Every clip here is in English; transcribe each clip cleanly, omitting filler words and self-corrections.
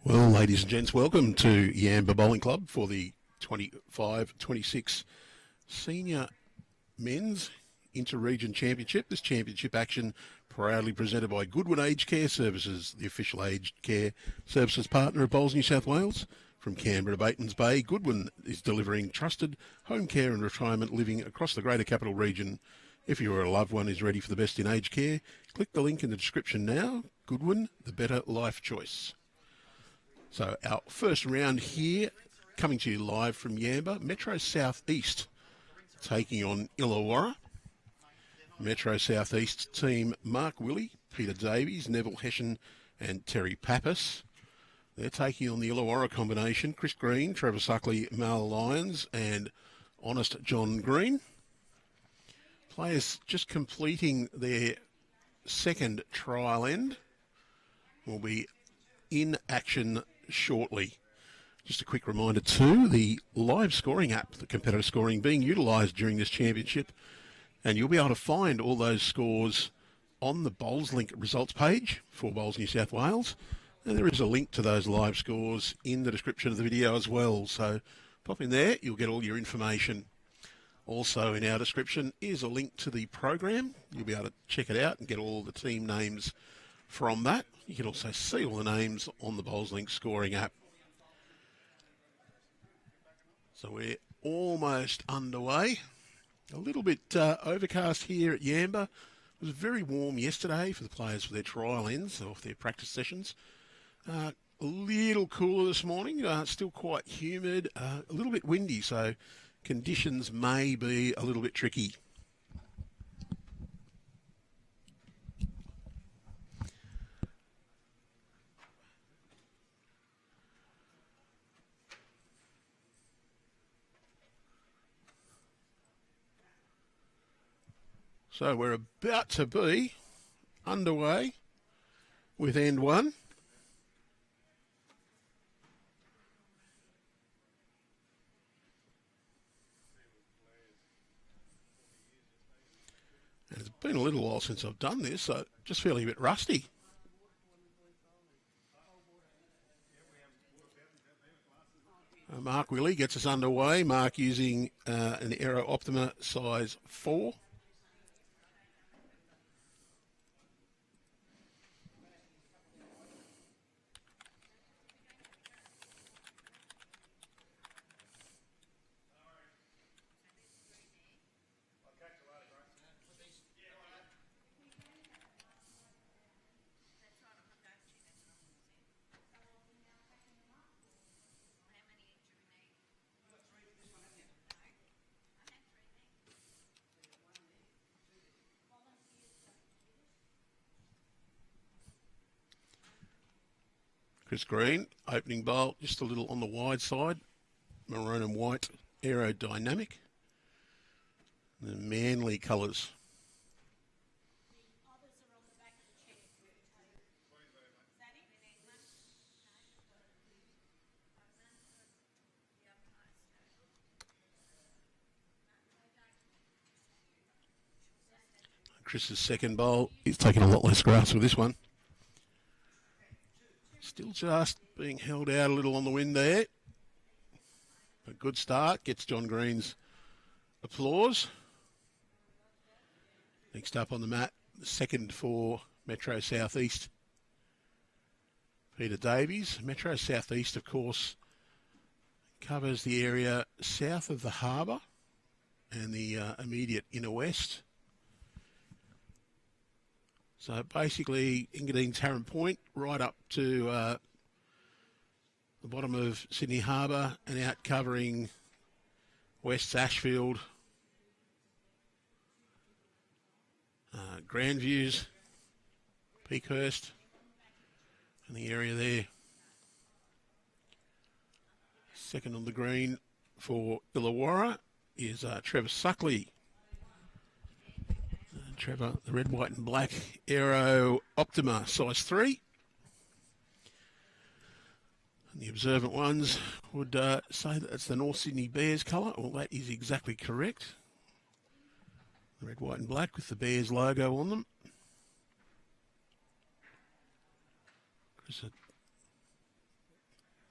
Well, ladies and gents, welcome to Yamba Bowling Club for the 25-26 Senior Men's Inter-Region Championship. This championship action proudly presented by Goodwin Aged Care Services, the official aged care services partner of Bowls New South Wales. From Canberra to Batemans Bay, Goodwin is delivering trusted home care and retirement living across the Greater Capital Region. If you or a loved one is ready for the best in aged care, click the link in the description now. Goodwin, the better life choice. So our first round here, coming to you live from Yamba, Metro South East taking on Illawarra. Metro South East team Mark Willey, Peter Davies, Neville, Hession and Terry Pappas. They're taking on the Illawarra combination, Chris Green, Trevor Suckley, Lyons and Honest John Green. Players just completing their second trial end will be in action shortly. Just a quick reminder too, the live scoring app, the competitive scoring, being utilised during this championship, and you'll be able to find all those scores on the Bowls Link results page for Bowls New South Wales, and there is a link to those live scores in the description of the video as well, so pop in there, you'll get all your information. Also in our description is a link to the program. You'll be able to check it out and get all the team names from that. You can also see all the names on the Bowls Link scoring app. So we're almost underway. A little bit overcast here at Yamba. It was very warm yesterday for the players for their trial ends or their practice sessions. A little cooler this morning, still quite humid, a little bit windy, so conditions may be a little bit tricky. So we're about to be underway with end one. And it's been a little while since I've done this, so just feeling a bit rusty. Mark Willey gets us underway. Mark using an Aero Optima size 4. Chris Green, opening bowl, just a little on the wide side. Maroon and white aerodynamic. The Manly colours. Chris's second bowl, he's taking a lot less grass with this one. Still just being held out a little on the wind there. A good start, gets John Green's applause. Next up on the mat, the second for Metro South East, Peter Davies. Metro South East, of course, covers the area south of the harbour and the immediate inner west. So basically, Engadine Tarrant Point, right up to the bottom of Sydney Harbour and out covering West Ashfield, Grandviews, Peakhurst, and the area there. Second on the green for Illawarra is Trevor Suckley. Trevor, the red, white and black Aero Optima size 3. And the observant ones would say that it's the North Sydney Bears colour. Well, that is exactly correct. The red, white and black with the Bears logo on them.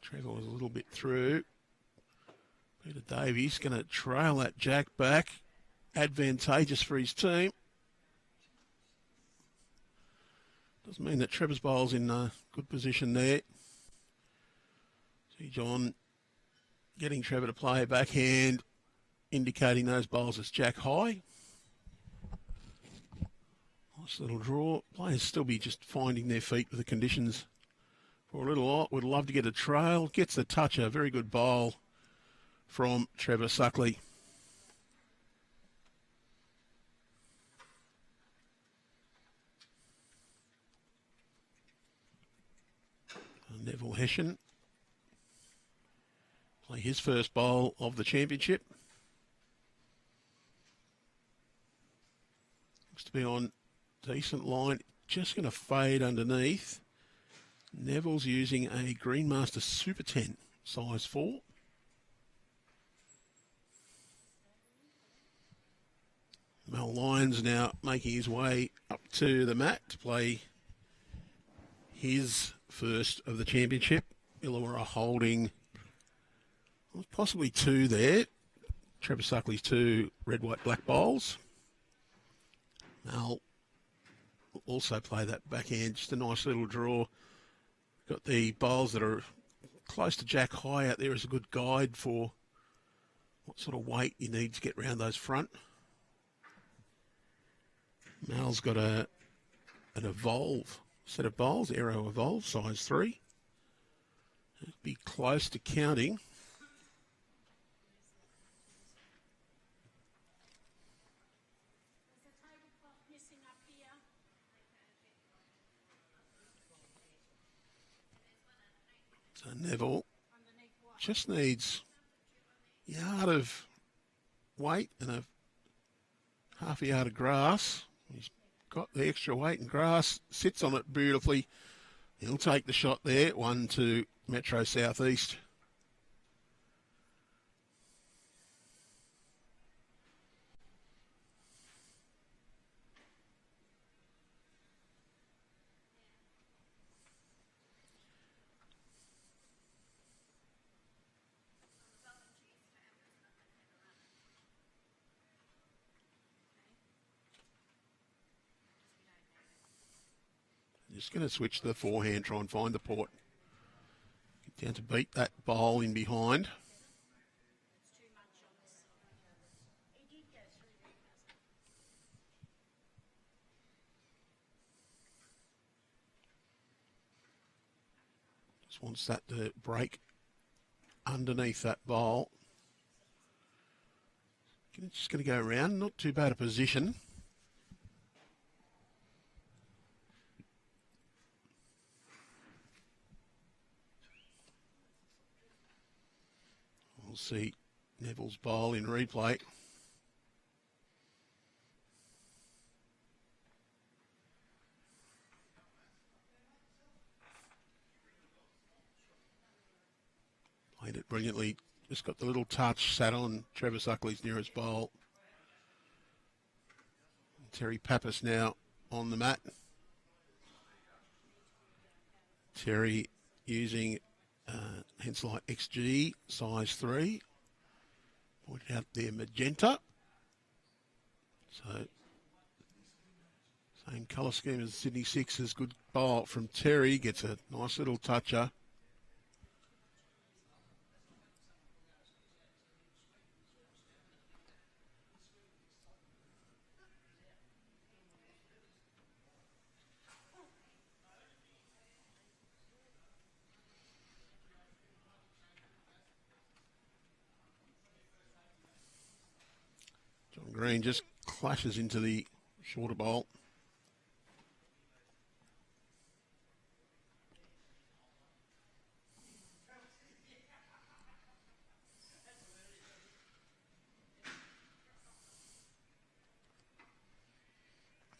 Trevor was a little bit through. Peter Davies going to trail that jack back. Advantageous for his team. Doesn't mean that Trevor's bowl's in a good position there. See John getting Trevor to play a backhand, indicating those bowls as jack high. Nice little draw. Players still be just finding their feet with the conditions for a little while. Would love to get a trail. Gets the toucher. Very good bowl from Trevor Suckley. Neville Hession play his first bowl of the championship. Looks to be on decent line. Just going to fade underneath. Neville's using a Greenmaster Super 10, size 4. Lyons now making his way up to the mat to play his first of the championship. Illawarra holding possibly 2 there. Trevor Suckley's 2 red, white, black bowls. Mal will also play that backhand. Just a nice little draw. Got the bowls that are close to jack high out there as a good guide for what sort of weight you need to get round those front. Mal's got an Evolve set of bowls, Aero Evolve, size 3. It'd be close to counting. So Neville just needs a yard of weight and a half a yard of grass. He's got the extra weight and grass, sits on it beautifully. He'll take the shot there, 1 to Metro Southeast. Just going to switch to the forehand, try and find the port. Get down to beat that bowl in behind. Just wants that to break underneath that bowl. Just going to go around, not too bad a position. We'll see Neville's bowl in replay. Played it brilliantly. Just got the little touch, sat on Trevor Suckley's nearest bowl. Terry Pappas now on the mat. Terry using Henslite XG, size 3. Pointed out there magenta. So, same colour scheme as Sydney Sixers. Good bowl from Terry. Gets a nice little toucher. Green just clashes into the shorter bowl.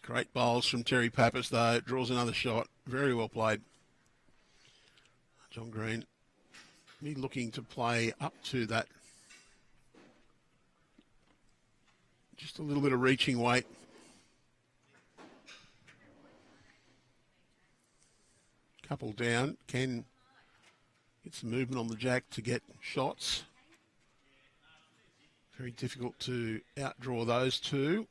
Great bowls from Terry Pappas though. Draws another shot. Very well played. John Green be looking to play up to that. Just a little bit of reaching weight. Couple down. Can Gets some movement on the jack to get shots. Very difficult to outdraw those two.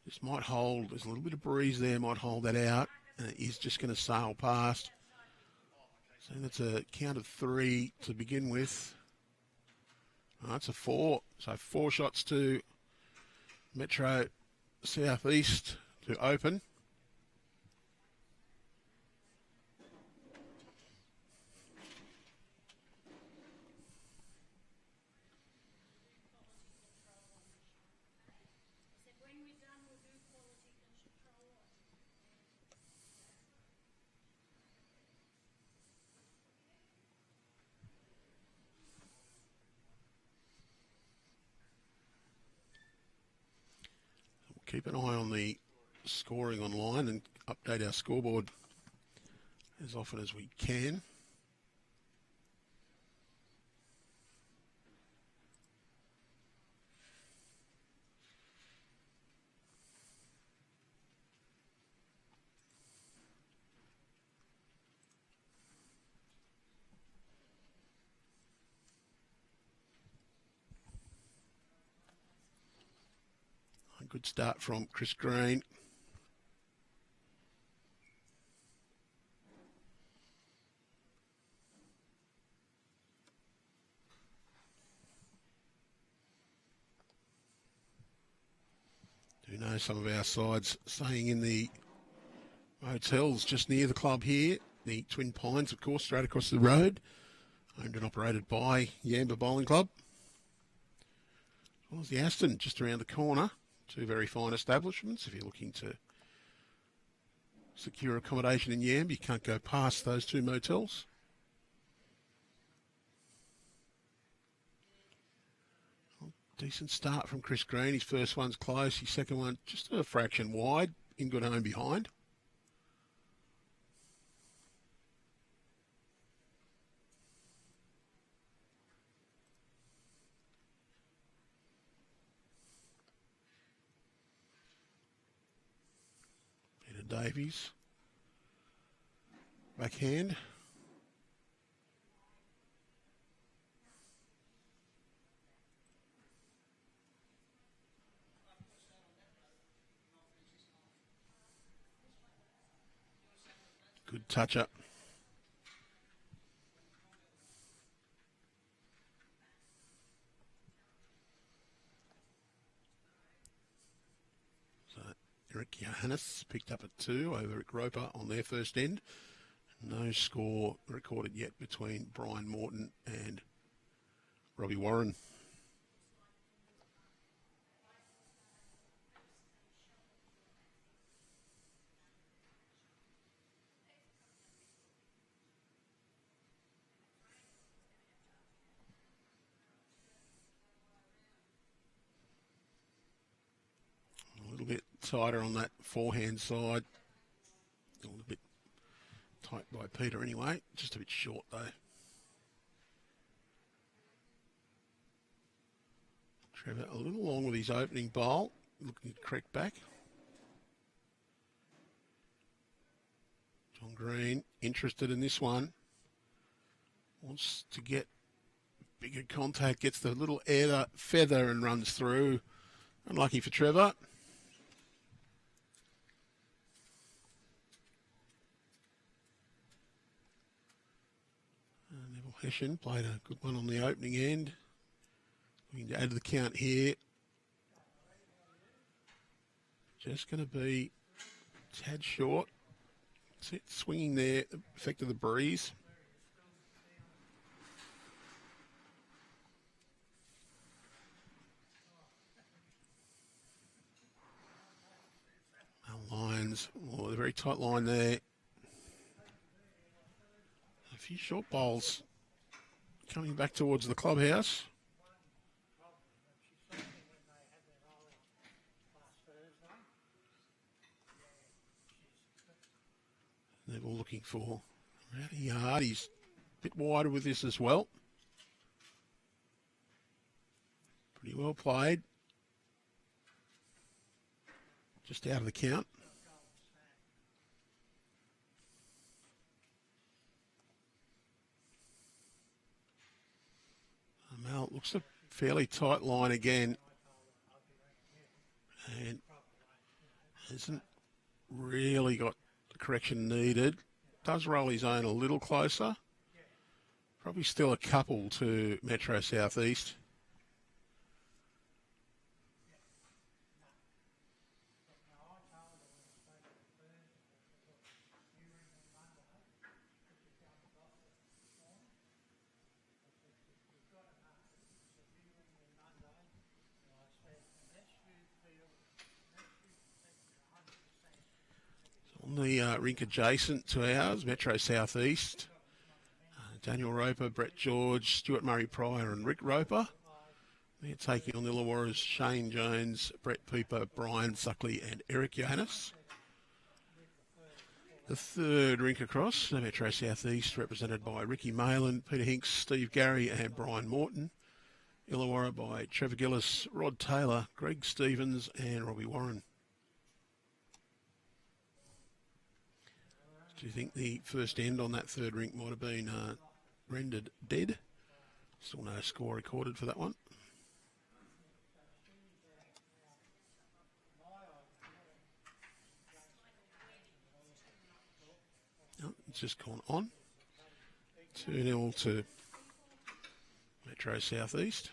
Just might hold. There's a little bit of breeze there. Might hold that out. And it is just going to sail past. So that's a count of 3 to begin with. Oh, that's a 4. So 4 shots to Metro Southeast to open. Keep an eye on the scoring online and update our scoreboard as often as we can. A good start from Chris Green. Do know some of our sides staying in the hotels just near the club here. The Twin Pines, of course, straight across the road. Owned and operated by Yamba Bowling Club. As well as the Aston, just around the corner. 2 very fine establishments. If you're looking to secure accommodation in Yamba, you can't go past those 2 motels. Well, decent start from Chris Green. His first one's close. His second one just a fraction wide. In good home behind. Davies. Backhand. Good touch up. Eric Johannes picked up a 2 over Rick Roper on their first end. No score recorded yet between Brian Morton and Robbie Warren. A little bit tighter on that forehand side. A little bit tight by Peter anyway. Just a bit short though. Trevor a little long with his opening bowl. Looking to correct back. John Green interested in this one. Wants to get bigger contact. Gets the little air feather and runs through. Unlucky for Trevor. Neville Hession played a good one on the opening end. Looking to add to the count here. Just going to be a tad short. See it swinging there, effect of the breeze. Lyons, oh, a very tight line there. A few short bowls coming back towards the clubhouse. Neville looking for around a yard. He's a bit wider with this as well. Pretty well played. Just out of the count. Looks a fairly tight line again. And hasn't really got the correction needed. Does roll his own a little closer. Probably still a couple to Metro Southeast. On the rink adjacent to ours, Metro Southeast, Daniel Roper, Brett George, Stuart Murray Pryor and Rick Roper. They're taking on the Illawarra's Shane Jones, Brett Pieper, Brian Suckley and Eric Jonas. The third rink across, the Metro Southeast, represented by Ricky Mayland, Peter Hinks, Steve Gary and Brian Morton. Illawarra by Trevor Gillis, Rod Taylor, Greg Stevens and Robbie Warren. Do you think the first end on that third rink might have been rendered dead? Still no score recorded for that one. No, it's just gone on. 2-0 to Metro Southeast.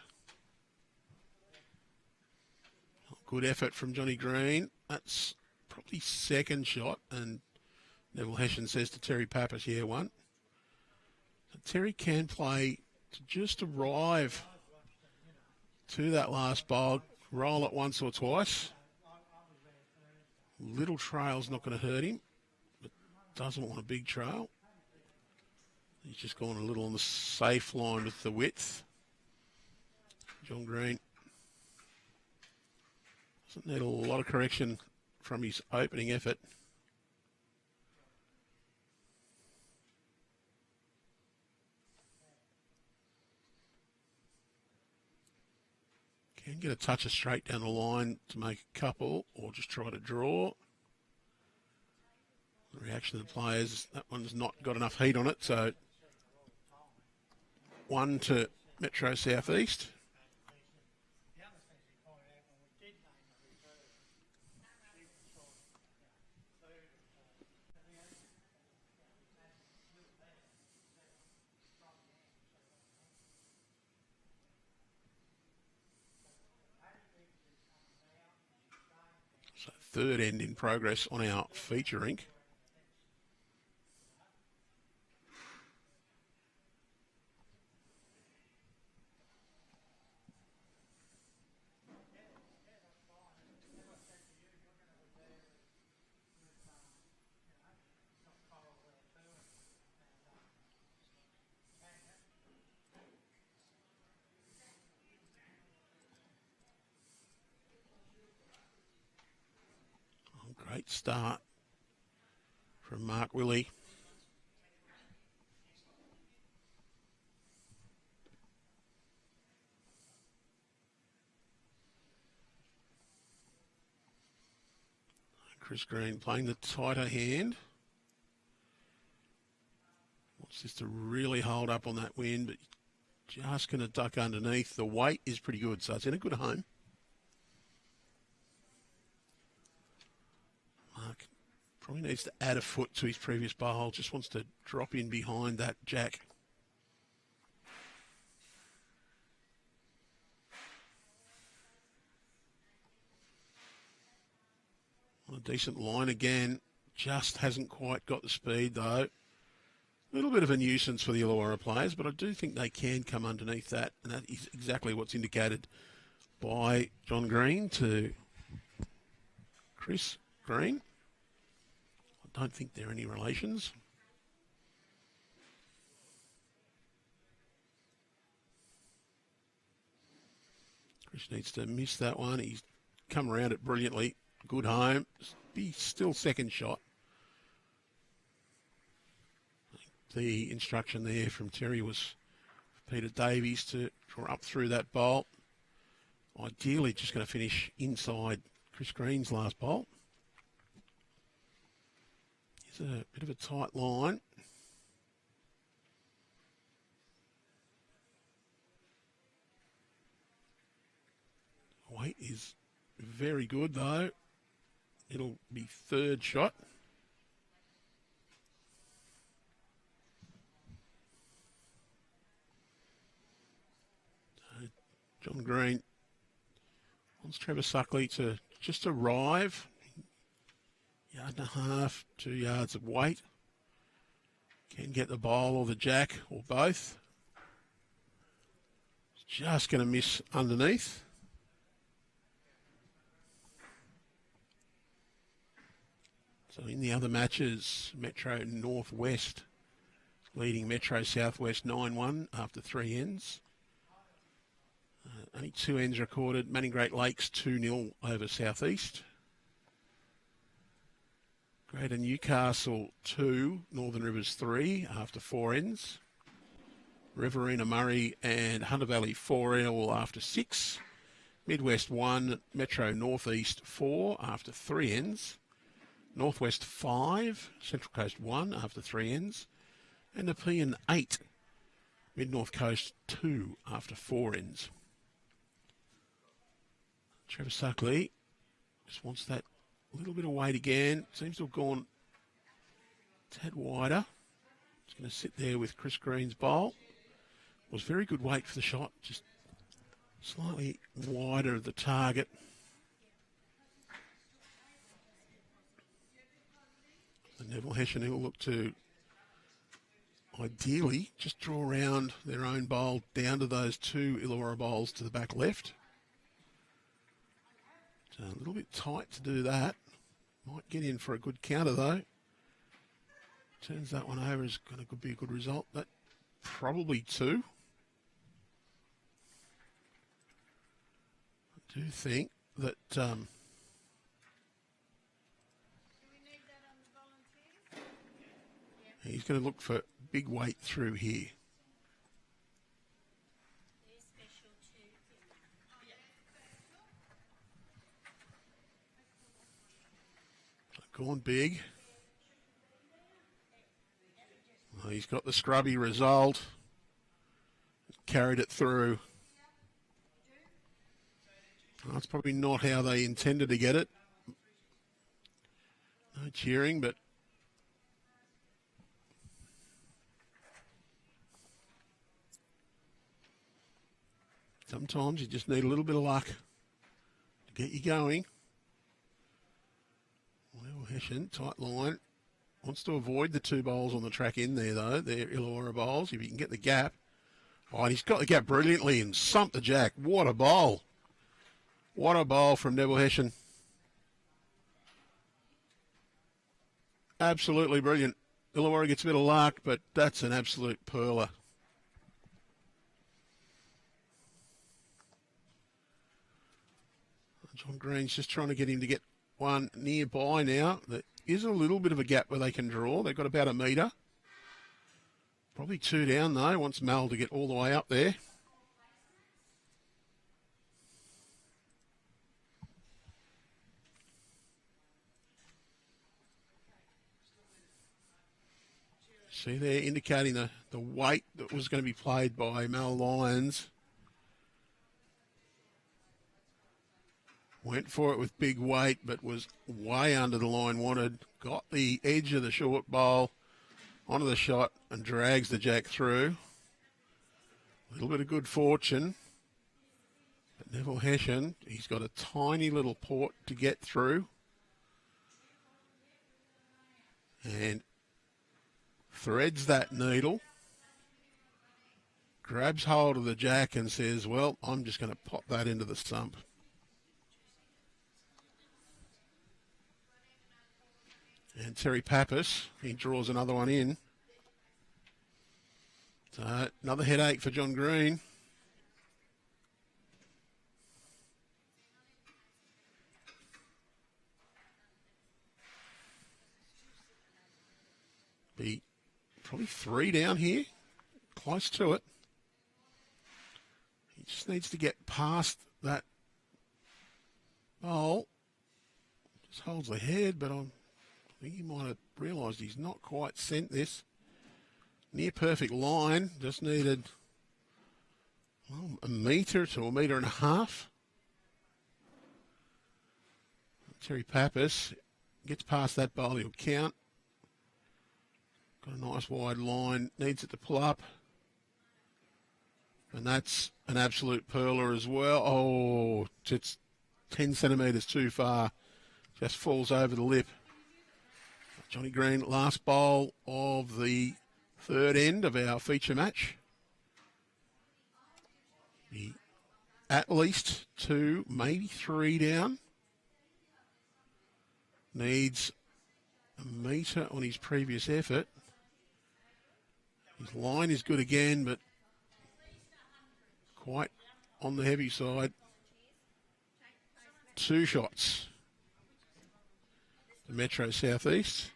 Good effort from Johnny Green. That's probably second shot, and Neville Hession says to Terry Pappas, yeah, one. So Terry can play to just arrive to that last bowl, roll it once or twice. Little trail's not going to hurt him, but doesn't want a big trail. He's just gone a little on the safe line with the width. John Green doesn't need a lot of correction from his opening effort. Can get a touch of straight down the line to make a couple, or just try to draw. The reaction of the players, that one's not got enough heat on it, so 1 to Metro Southeast. So third end in progress on our feature rink. Great start from Mark Willey. Chris Green playing the tighter hand. Wants this to really hold up on that wind, but just going to duck underneath. The weight is pretty good, so it's in a good home. Mark probably needs to add a foot to his previous bowl. Just wants to drop in behind that jack. On a decent line again. Just hasn't quite got the speed though. A little bit of a nuisance for the Illawarra players, but I do think they can come underneath that, and that is exactly what's indicated by John Green to Chris Green. I don't think they're any relations. Chris needs to miss that one. He's come around it brilliantly. Good home. Be still second shot. The instruction there from Terry was for Peter Davies to draw up through that bowl. Ideally just going to finish inside Chris Green's last bowl. It's a bit of a tight line. Weight is very good though. It'll be third shot. So John Green wants Trevor Suckley to just arrive. Yard and a half, 2 yards of weight. Can get the bowl or the jack or both. Just going to miss underneath. So in the other matches, Metro Northwest leading Metro Southwest 9-1 after 3 ends. Only 2 ends recorded. Manning Great Lakes 2-0 over Southeast. Greater Newcastle 2, Northern Rivers 3 after 4 ends. Riverina Murray and Hunter Valley 4-0 after 6. Midwest 1, Metro Northeast 4 after 3 ends. Northwest 5, Central Coast 1 after 3 ends. And Nepean 8, Mid-North Coast 2 after 4 ends. Trevor Suckley just wants that little bit of weight again. Seems to have gone a tad wider. It's going to sit there with Chris Green's bowl. Was very good weight for the shot, just slightly wider of the target. The Neville Hession will look to ideally just draw around their own bowl down to those 2 Illawarra bowls to the back left. So a little bit tight to do that. Might get in for a good counter though. Turns that one over is going to be a good result. That probably 2. I do think that he's going to look for big weight through here. Gone big. Well, he's got the scrubby result. Carried it through. Well, that's probably not how they intended to get it. No cheering, but sometimes you just need a little bit of luck to get you going. Well, Hession, tight line. Wants to avoid the 2 bowls on the track in there, though. They're Illawarra bowls, if he can get the gap. Oh, and he's got the gap brilliantly and sumped the jack. What a bowl. What a bowl from Neville Hession. Absolutely brilliant. Illawarra gets a bit of luck, but that's an absolute perler. John Green's just trying to get him to get one nearby now. There is a little bit of a gap where they can draw. They've got about 1 metre. Probably 2 down, though. Wants Mel to get all the way up there. See there, indicating the weight that was going to be played by Mel Lyons. Went for it with big weight, but was way under the line wanted. Got the edge of the short bowl onto the shot and drags the jack through. A little bit of good fortune. But Neville Hession, he's got a tiny little port to get through. And threads that needle. Grabs hold of the jack and says, well, I'm just going to pop that into the stump. And Terry Pappas, he draws another one in. So another headache for John Green. Be probably 3 down here, close to it. He just needs to get past that bowl. Just holds the head, but I think he might have realised he's not quite sent this. Near perfect line, just needed 1 metre to 1.5 metres. Terry Pappas gets past that bowl, he'll count. Got a nice wide line, needs it to pull up. And that's an absolute perler as well. Oh, it's 10 centimetres too far. Just falls over the lip. Johnny Green, last bowl of the third end of our feature match. At least 2, maybe 3 down. Needs a metre on his previous effort. His line is good again, but quite on the heavy side. 2 shots. The Metro Southeast.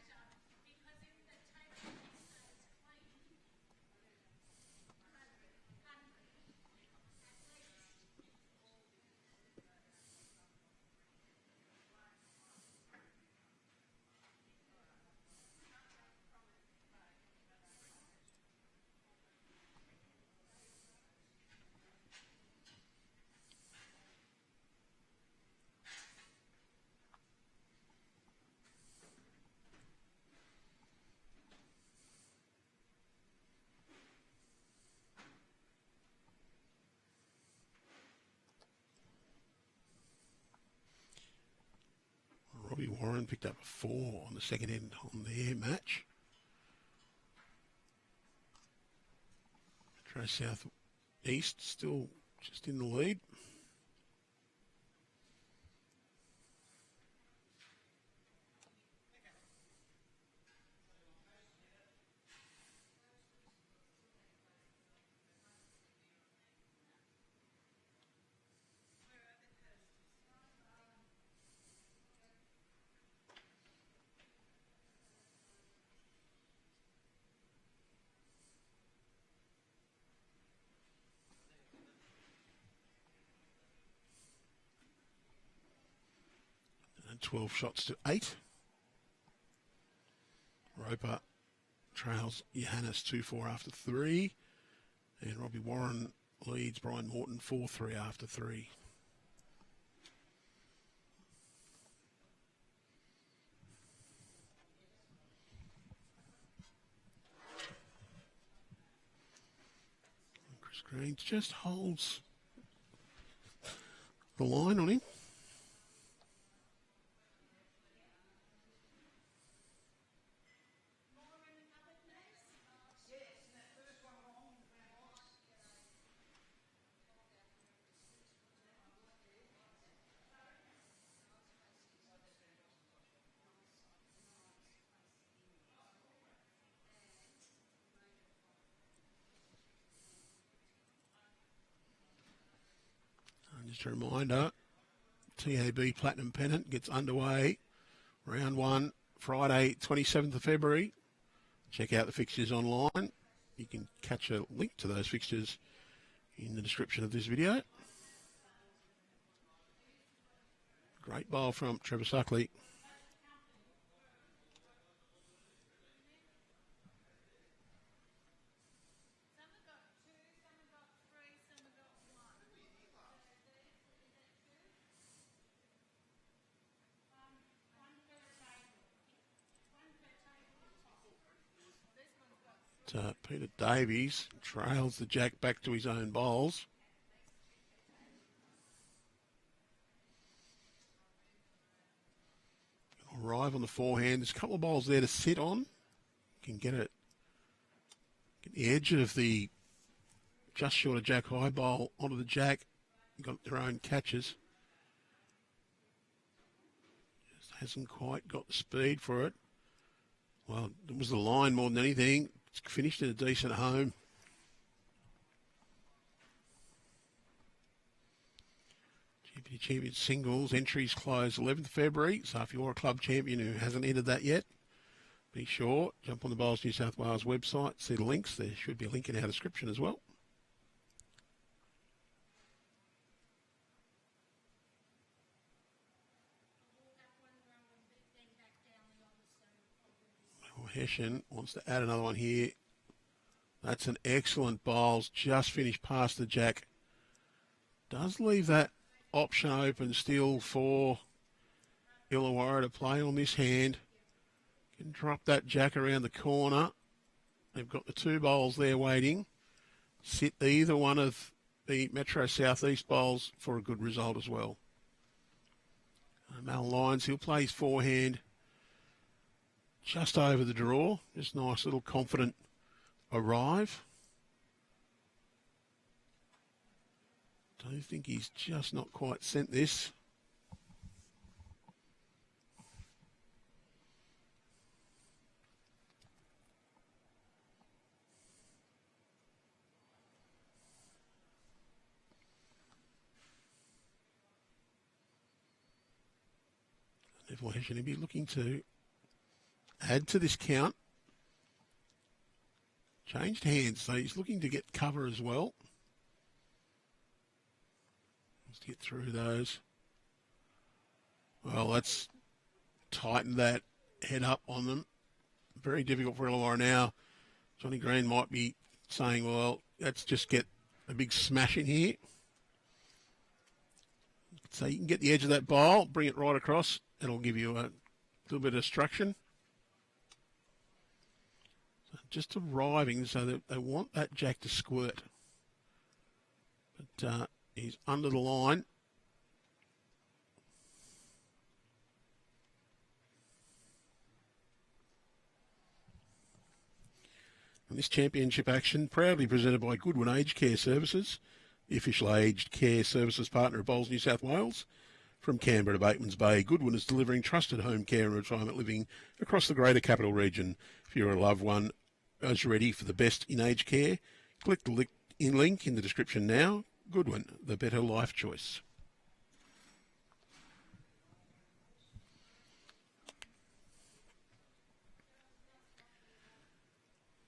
Robbie Warren picked up a 4 on the second end on their match. Metro South East still just in the lead. And 12 shots to 8. Roper trails Johannes 2-4 after 3. And Robbie Warren leads Brian Morton 4-3 after 3. Chris Green just holds the line on him. Just a reminder, TAB Platinum Pennant gets underway. Round 1, Friday, 27th of February. Check out the fixtures online. You can catch a link to those fixtures in the description of this video. Great bowl from Trevor Suckley. Peter Davies trails the jack back to his own bowls. Arrive on the forehand. There's a couple of bowls there to sit on. Can get it. Get the edge of the just short of jack high bowl onto the jack. Got their own catches. Just hasn't quite got the speed for it. Well, it was the line more than anything. It's finished in a decent home. Champion singles entries close 11th February. So if you're a club champion who hasn't entered that yet, be sure, jump on the Bowls New South Wales website, see the links. There should be a link in our description as well. Hession wants to add another one here. That's an excellent bowls. Just finished past the jack. Does leave that option open still for Illawarra to play on this hand. Can drop that jack around the corner. They've got the two bowls there waiting. Sit either one of the Metro Southeast bowls for a good result as well. Lyons, he'll play his forehand just over the draw. Just nice little confident arrive. Don't think he's just not quite sent this. Neville Hession will be looking to add to this count. Changed hands, so he's looking to get cover as well. Let's get through those. Well, let's tighten that head up on them. Very difficult for Illawarra now. Johnny Green might be saying, well, let's just get a big smash in here. So you can get the edge of that bowl, bring it right across. It'll give you a little bit of instruction. So just arriving so that they want that jack to squirt. But he's under the line. And this championship action proudly presented by Goodwin Aged Care Services, the official aged care services partner of Bowls New South Wales. From Canberra to Bateman's Bay, Goodwin is delivering trusted home care and retirement living across the greater capital region. If you're a loved one is ready for the best in aged care, click the link in the description now. Goodwin, the better life choice.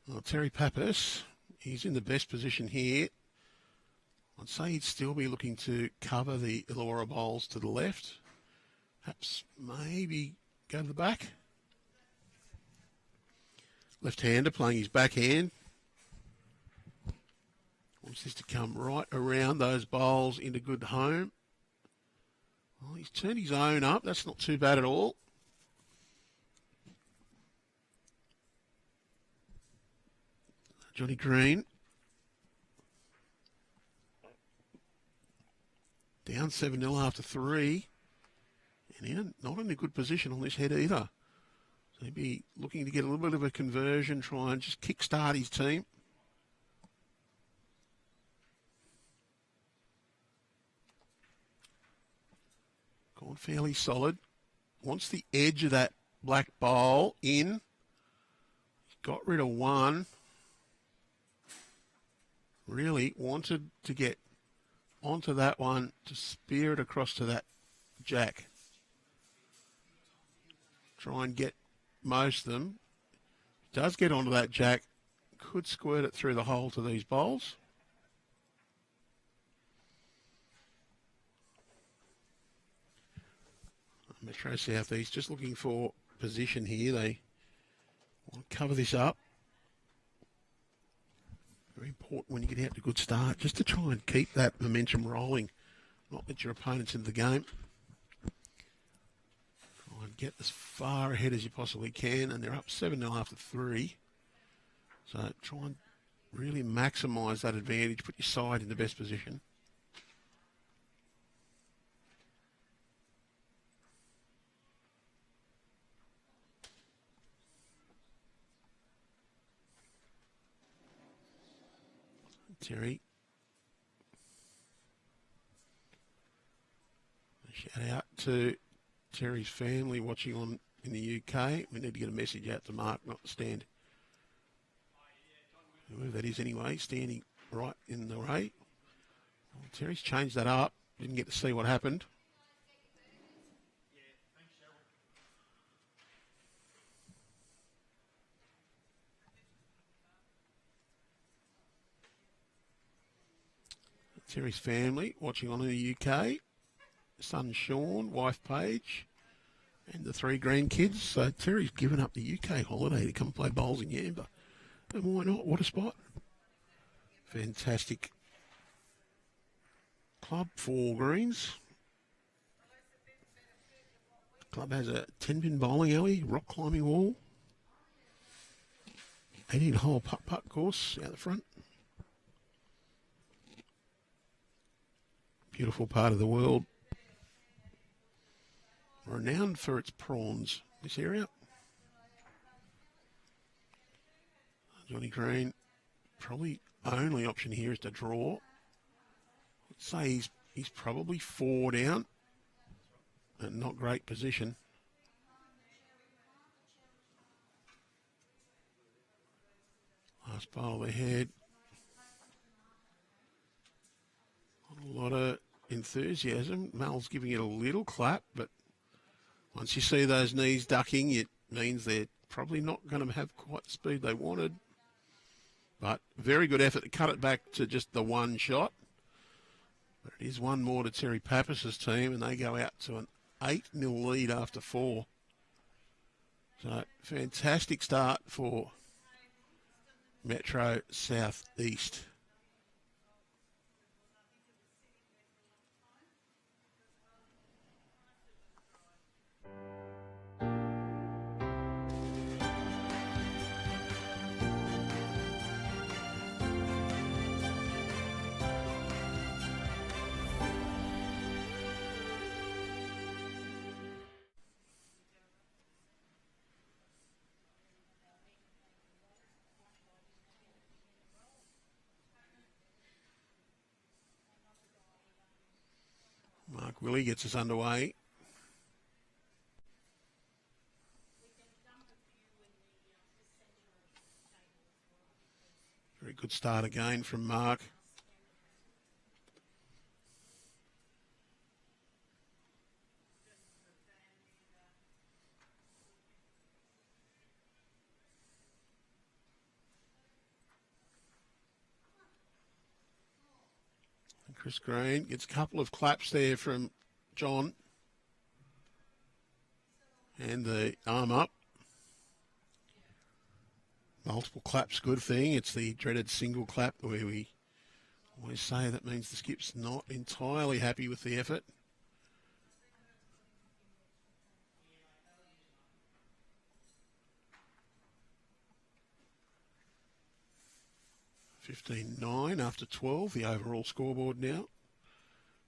Well, Terry Pappas, he's in the best position here. I'd say he'd still be looking to cover the Illawarra bowls to the left. Perhaps maybe go to the back. Left-hander playing his backhand. Wants this to come right around those bowls into good home. Well, he's turned his own up. That's not too bad at all. Johnny Green. Down 7-0 after 3. And not in a good position on this head either. So he'd be looking to get a little bit of a conversion, try and just kick-start his team. Gone fairly solid. Wants the edge of that black bowl in. Got rid of one. Really wanted to get onto that one to spear it across to that jack. Try and get most of them. Does get onto that jack. Could squirt it through the hole to these bowls. Metro Southeast just looking for position here. They want to cover this up. Very important when you get out to a good start, just to try and keep that momentum rolling, not let your opponents into the game. Try and get as far ahead as you possibly can, and they're up 7-0 after 3. So try and really maximise that advantage, put your side in the best position. Terry. Shout out to Terry's family watching on in the UK. We need to get a message out to Mark, not to stand. Whoever that is anyway, standing right in the way. Well, Terry's changed that up. Didn't get to see what happened. Terry's family watching on in the UK. Son Sean, wife Paige, and the 3 grandkids. So Terry's given up the UK holiday to come play bowls in Yamba. And why not? What a spot. Fantastic club for greens. Club has a 10-pin bowling alley, rock climbing wall, 18-hole putt-putt course out the front. Beautiful part of the world. Renowned for its prawns, this area. Johnny Green, probably only option here is to draw. I'd say he's probably 4 down and not great position. Last bowl ahead. A lot of enthusiasm. Mel's giving it a little clap, but once you see those knees ducking, it means they're probably not going to have quite the speed they wanted. But very good effort to cut it back to just the one shot. But it is one more to Terry Pappas' team, and they go out to an 8-0 lead after 4. So, fantastic start for Metro South East. Willey gets us underway. Very good start again from Mark. Chris Green gets a couple of claps there from John. And the arm up. Multiple claps, good thing. It's the dreaded single clap where we always say that means the skip's not entirely happy with the effort. (15-9) after 12, the overall scoreboard now.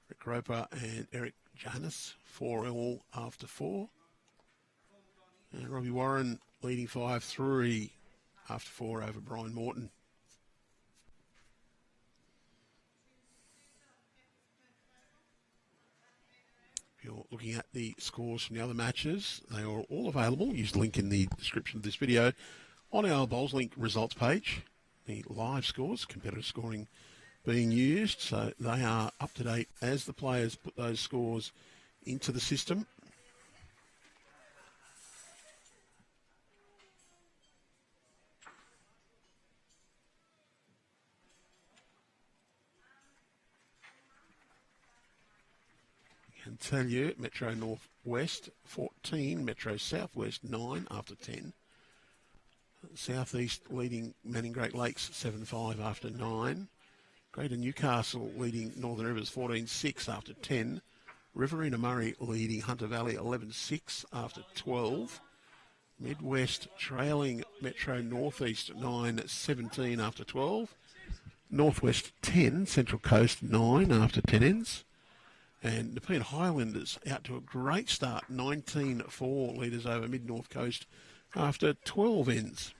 Rick Roper and Eric Janis, 4-all after 4. And Robbie Warren leading 5-3 after 4 over Brian Morton. If you're looking at the scores from the other matches, they are all available. Use the link in the description of this video on our Bowls Link results page. The live scores, competitive scoring being used, so they are up to date as the players put those scores into the system. I can tell you, Metro North West 14, Metro South West 9 after 10. South East leading Manning Great Lakes 7-5 after 9. Greater Newcastle leading Northern Rivers 14-6 after 10. Riverina Murray leading Hunter Valley 11-6 after 12. Midwest trailing Metro Northeast 9-17 after 12. Northwest 10, Central Coast 9 after 10 ends. And Nepean Highlanders out to a great start, 19-4 leaders over Mid-North Coast after 12 ends.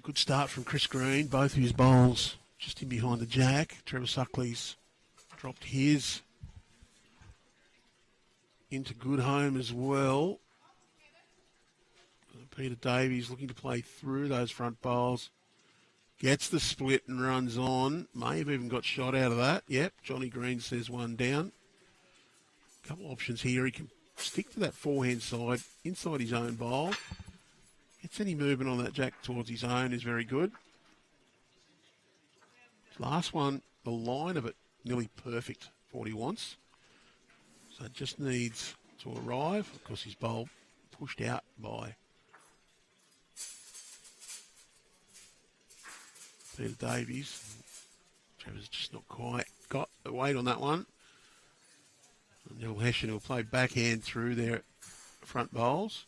Good start from Chris Green, both of his bowls just in behind the jack. Trevor Suckley's dropped his into good home as well. Peter Davies looking to play through those front bowls. Gets the split and runs on. May have even got shot out of that. Yep, Johnny Green says one down. A couple of options here. He can stick to that forehand side inside his own bowl. Gets any movement on that jack towards his own is very good. Last one, the line of it, nearly perfect for what he wants. So it just needs to arrive. Of course, his bowl pushed out by Peter Davies. Trevor's just not quite got the weight on that one. And Neville Hession will play backhand through their front bowls.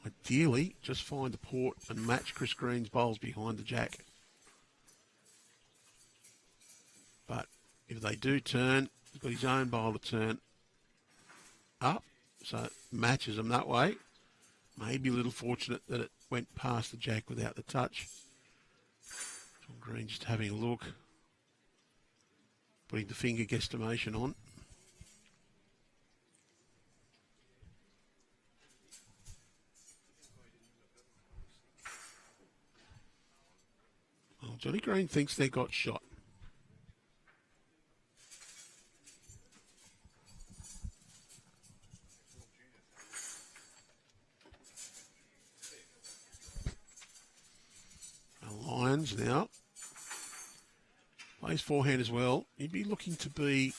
Ideally, just find the port and match Chris Green's bowls behind the jack. But if they do turn, he's got his own bowl to turn up, so it matches them that way. Maybe a little fortunate that it went past the jack without the touch. John Green just having a look, putting the finger guesstimation on. Well, Johnny Green thinks they got shot. Lyons now plays forehand as well. He'd be looking to be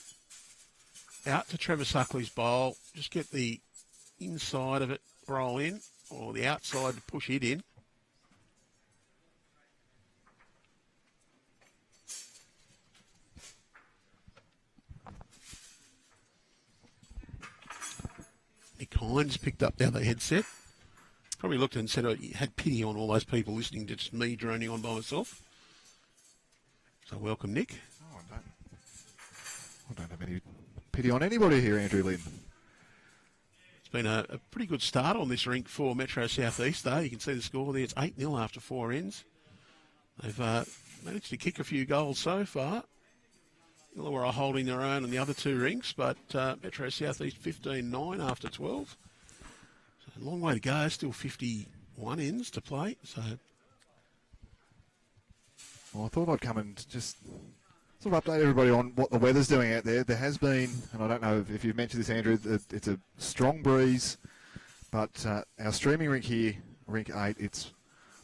out to Trevor Suckley's bowl, just get the inside of it roll in, or the outside to push it in. Nick Hines picked up the other headset. Probably looked and said he had pity on all those people listening to just me droning on by myself. So welcome, Nick. Oh, I don't have any pity on anybody here, Andrew Lynn. It's been a pretty good start on this rink for Metro South East, though. You can see the score there. It's 8-0 after 4 ends. They've managed to kick a few goals so far. Illawarra holding their own on the other two rinks, but Metro South East 15-9 after 12. A long way to go, still 51 ends to play. So, well, I thought I'd come and just sort of update everybody on what the weather's doing out there. There has been, and I don't know if you've mentioned this, Andrew, it's a strong breeze, but our streaming rink here, Rink 8, it's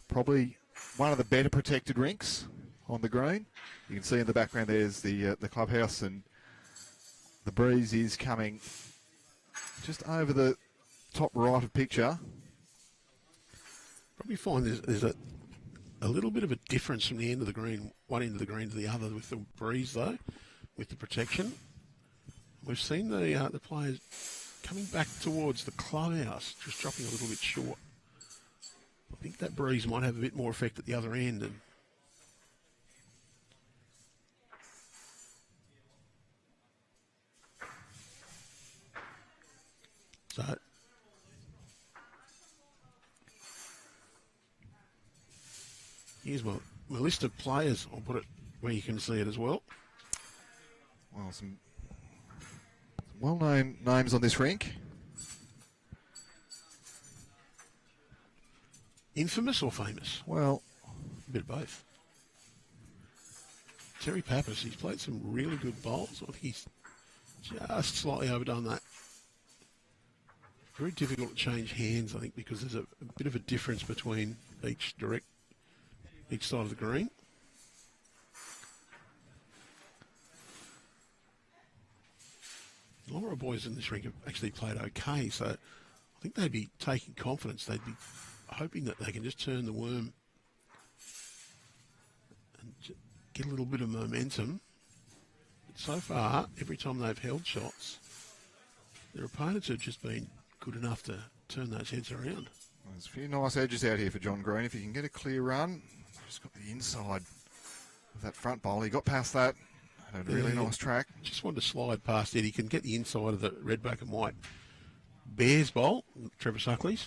probably one of the better protected rinks on the green. You can see in the background there's the clubhouse, and the breeze is coming just over the top right of picture. Probably find there's a little bit of a difference from the end of the green, one end of the green to the other with the breeze, though, with the protection. We've seen the players coming back towards the clubhouse, just dropping a little bit short. I think that breeze might have a bit more effect at the other end. And so here's my list of players. I'll put it where you can see it as well. Well, some well-known names on this rink. Infamous or famous? Well, a bit of both. Terry Pappas, he's played some really good bowls. I think he's just slightly overdone that. Very difficult to change hands, I think, because there's a bit of a difference between each side of the green. A lot of boys in this rink have actually played okay, so I think they'd be taking confidence. They'd be hoping that they can just turn the worm and get a little bit of momentum. But so far, every time they've held shots, their opponents have just been good enough to turn those heads around. There's a few nice edges out here for John Green. If he can get a clear run, just got the inside of that front bowl. He got past that. Had a really nice track. Just wanted to slide past it. He can get the inside of the red, black and white Bears bowl, Trevor Suckley's.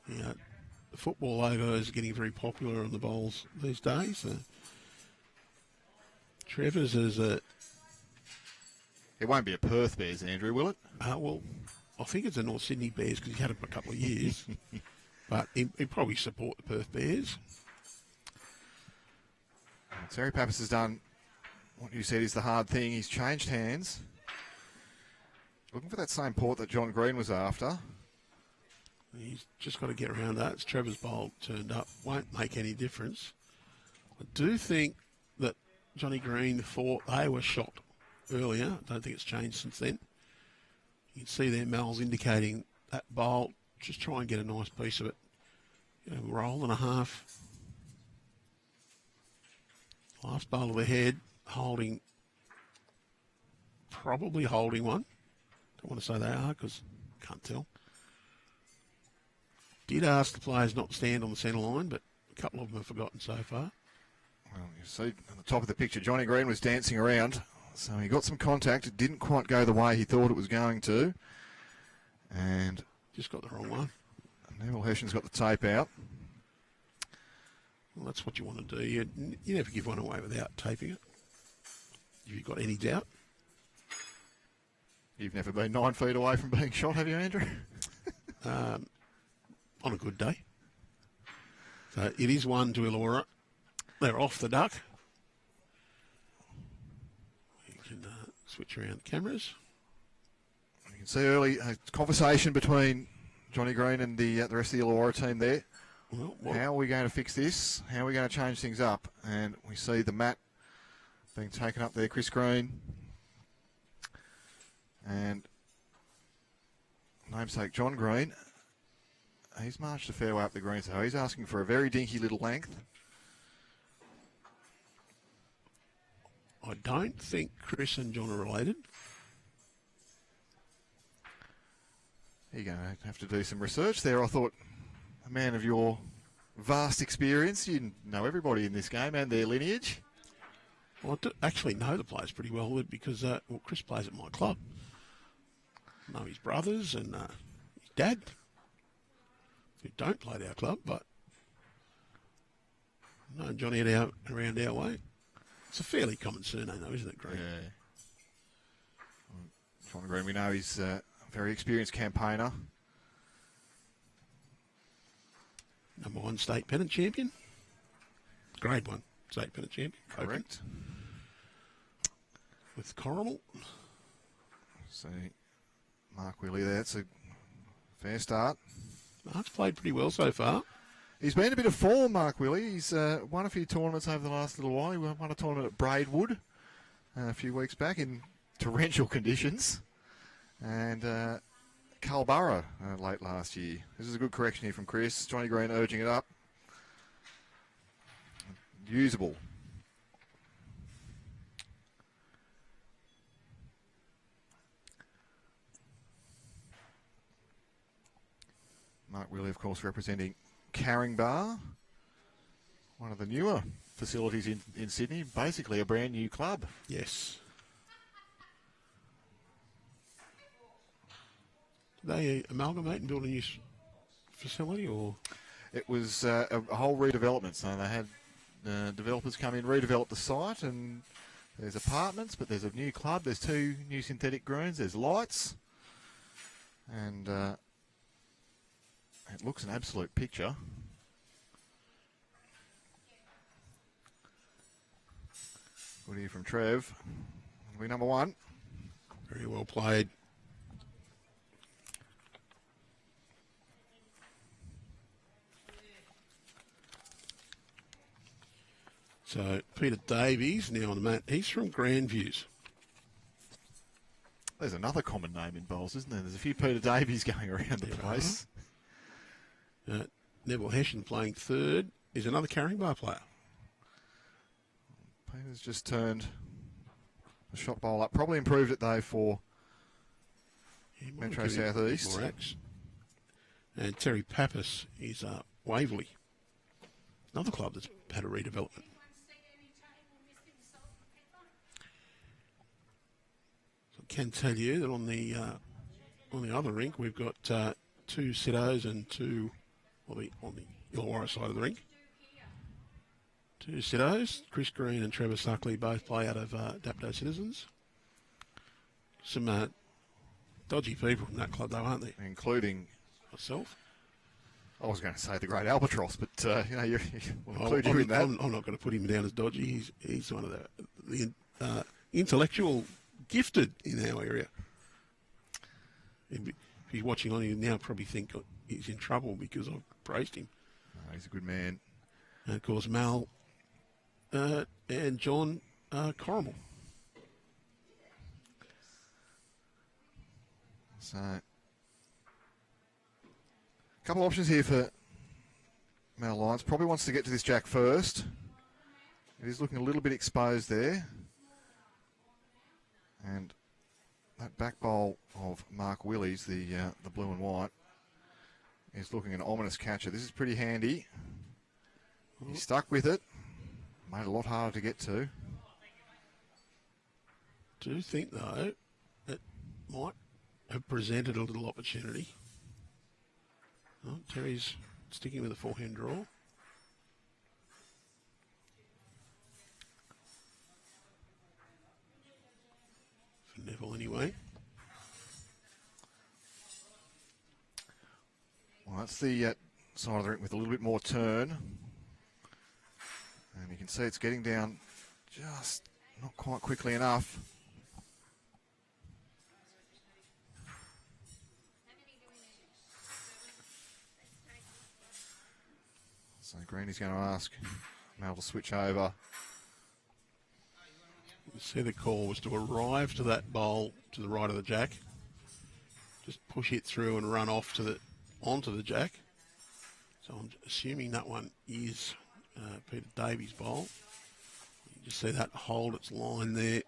Yeah, the football logo is getting very popular on the bowls these days. Trevor's is a... It won't be a Perth Bears, Andrew, will it? Well, I think it's a North Sydney Bears because he's had it for a couple of years. But he'd probably support the Perth Bears. Terry Pappas has done what you said is the hard thing. He's changed hands. Looking for that same port that John Green was after. He's just got to get around that. It's Trevor's bowl turned up. Won't make any difference. I do think that Johnny Green thought they were shot earlier. I don't think it's changed since then. You can see there Mal's indicating that bowl just try and get a nice piece of it. Roll and a half. Last bowl of the head, probably holding one. Don't want to say they are because can't tell. Did ask the players not to stand on the centre line, but a couple of them have forgotten so far. Well, you see on the top of the picture, Johnny Green was dancing around, so he got some contact. It didn't quite go the way he thought it was going to. And just got the wrong one. Neville Hession's got the tape out. Well, that's what you want to do. You never give one away without taping it. If you've got any doubt. You've never been 9 feet away from being shot, have you, Andrew? On a good day. So it is 1 to Illawarra. They're off the duck. You can switch around the cameras. You can see early conversation between Johnny Green and the rest of the Illawarra team there. Well, how are we going to fix this? How are we going to change things up? And we see the mat being taken up there, Chris Green. And namesake John Green. He's marched a fair way up the green, so he's asking for a very dinky little length. I don't think Chris and John are related. You're going to have to do some research there. I thought, a man of your vast experience, you know everybody in this game and their lineage. Well, I do actually know the players pretty well because Chris plays at my club. I know his brothers and his dad, who don't play at our club, but I know Johnny around our way. It's a fairly common surname, though, isn't it, Green? Yeah. John Green, we know he's a very experienced campaigner. Number 1 state pennant champion. Grade 1 state pennant champion. Correct. Open. With Coronel. See Mark Willey there. It's a fair start. Mark's played pretty well so far. He's been a bit of form, Mark Willey. He's won a few tournaments over the last little while. He won a tournament at Braidwood a few weeks back in torrential conditions. And Culburra late last year. This is a good correction here from Chris. Johnny Green urging it up. Usable. Mark Willey, of course, representing Caringbah, one of the newer facilities in Sydney, basically a brand new club. Yes. Did they amalgamate and build a new facility, or? It was a whole redevelopment. So they had developers come in, redevelop the site, and there's apartments, but there's a new club. There's 2 new synthetic greens. There's lights, and it looks an absolute picture. Good here from Trev. It'll be number 1. Very well played. So Peter Davies now on the mat. He's from Grandviews. There's another common name in bowls, isn't there? There's a few Peter Davies going around the place. Neville Hession playing 3rd is another Caringbah player. Peter's just turned the shot bowl up. Probably improved it, though, for Metro South East. And Terry Pappas is Waverley. Another club that's had a redevelopment. So I can tell you that on the other rink we've got 2 Siddos and 2 on the Illawarra side of the rink. 2 Siddos, Chris Green and Trevor Suckley both play out of Dapto Citizens. Some dodgy people from that club though, aren't they? Including myself. I was going to say the Great Albatross, but we'll include you in that. I'm not going to put him down as dodgy. He's one of the intellectual gifted in our area. If he's watching on, he'll now probably think he's in trouble because I've praised him. Oh, he's a good man. And of course, Mal and John Coronel. So Couple of options here for Mount Lyons. Probably wants to get to this jack first. It is looking a little bit exposed there. And that back bowl of Mark Willey's, the blue and white, is looking an ominous catcher. This is pretty handy. He's stuck with it. Made it a lot harder to get to. Do think, though, it might have presented a little opportunity. Oh, Terry's sticking with a forehand draw. For Neville, anyway. Well, that's the side of the rink with a little bit more turn. And you can see it's getting down just not quite quickly enough. So Greeny's going to ask Mel to switch over. You see the call was to arrive to that bowl to the right of the jack. Just push it through and run off to onto the jack. So I'm assuming that one is Peter Davies' bowl. You just see that hold its line there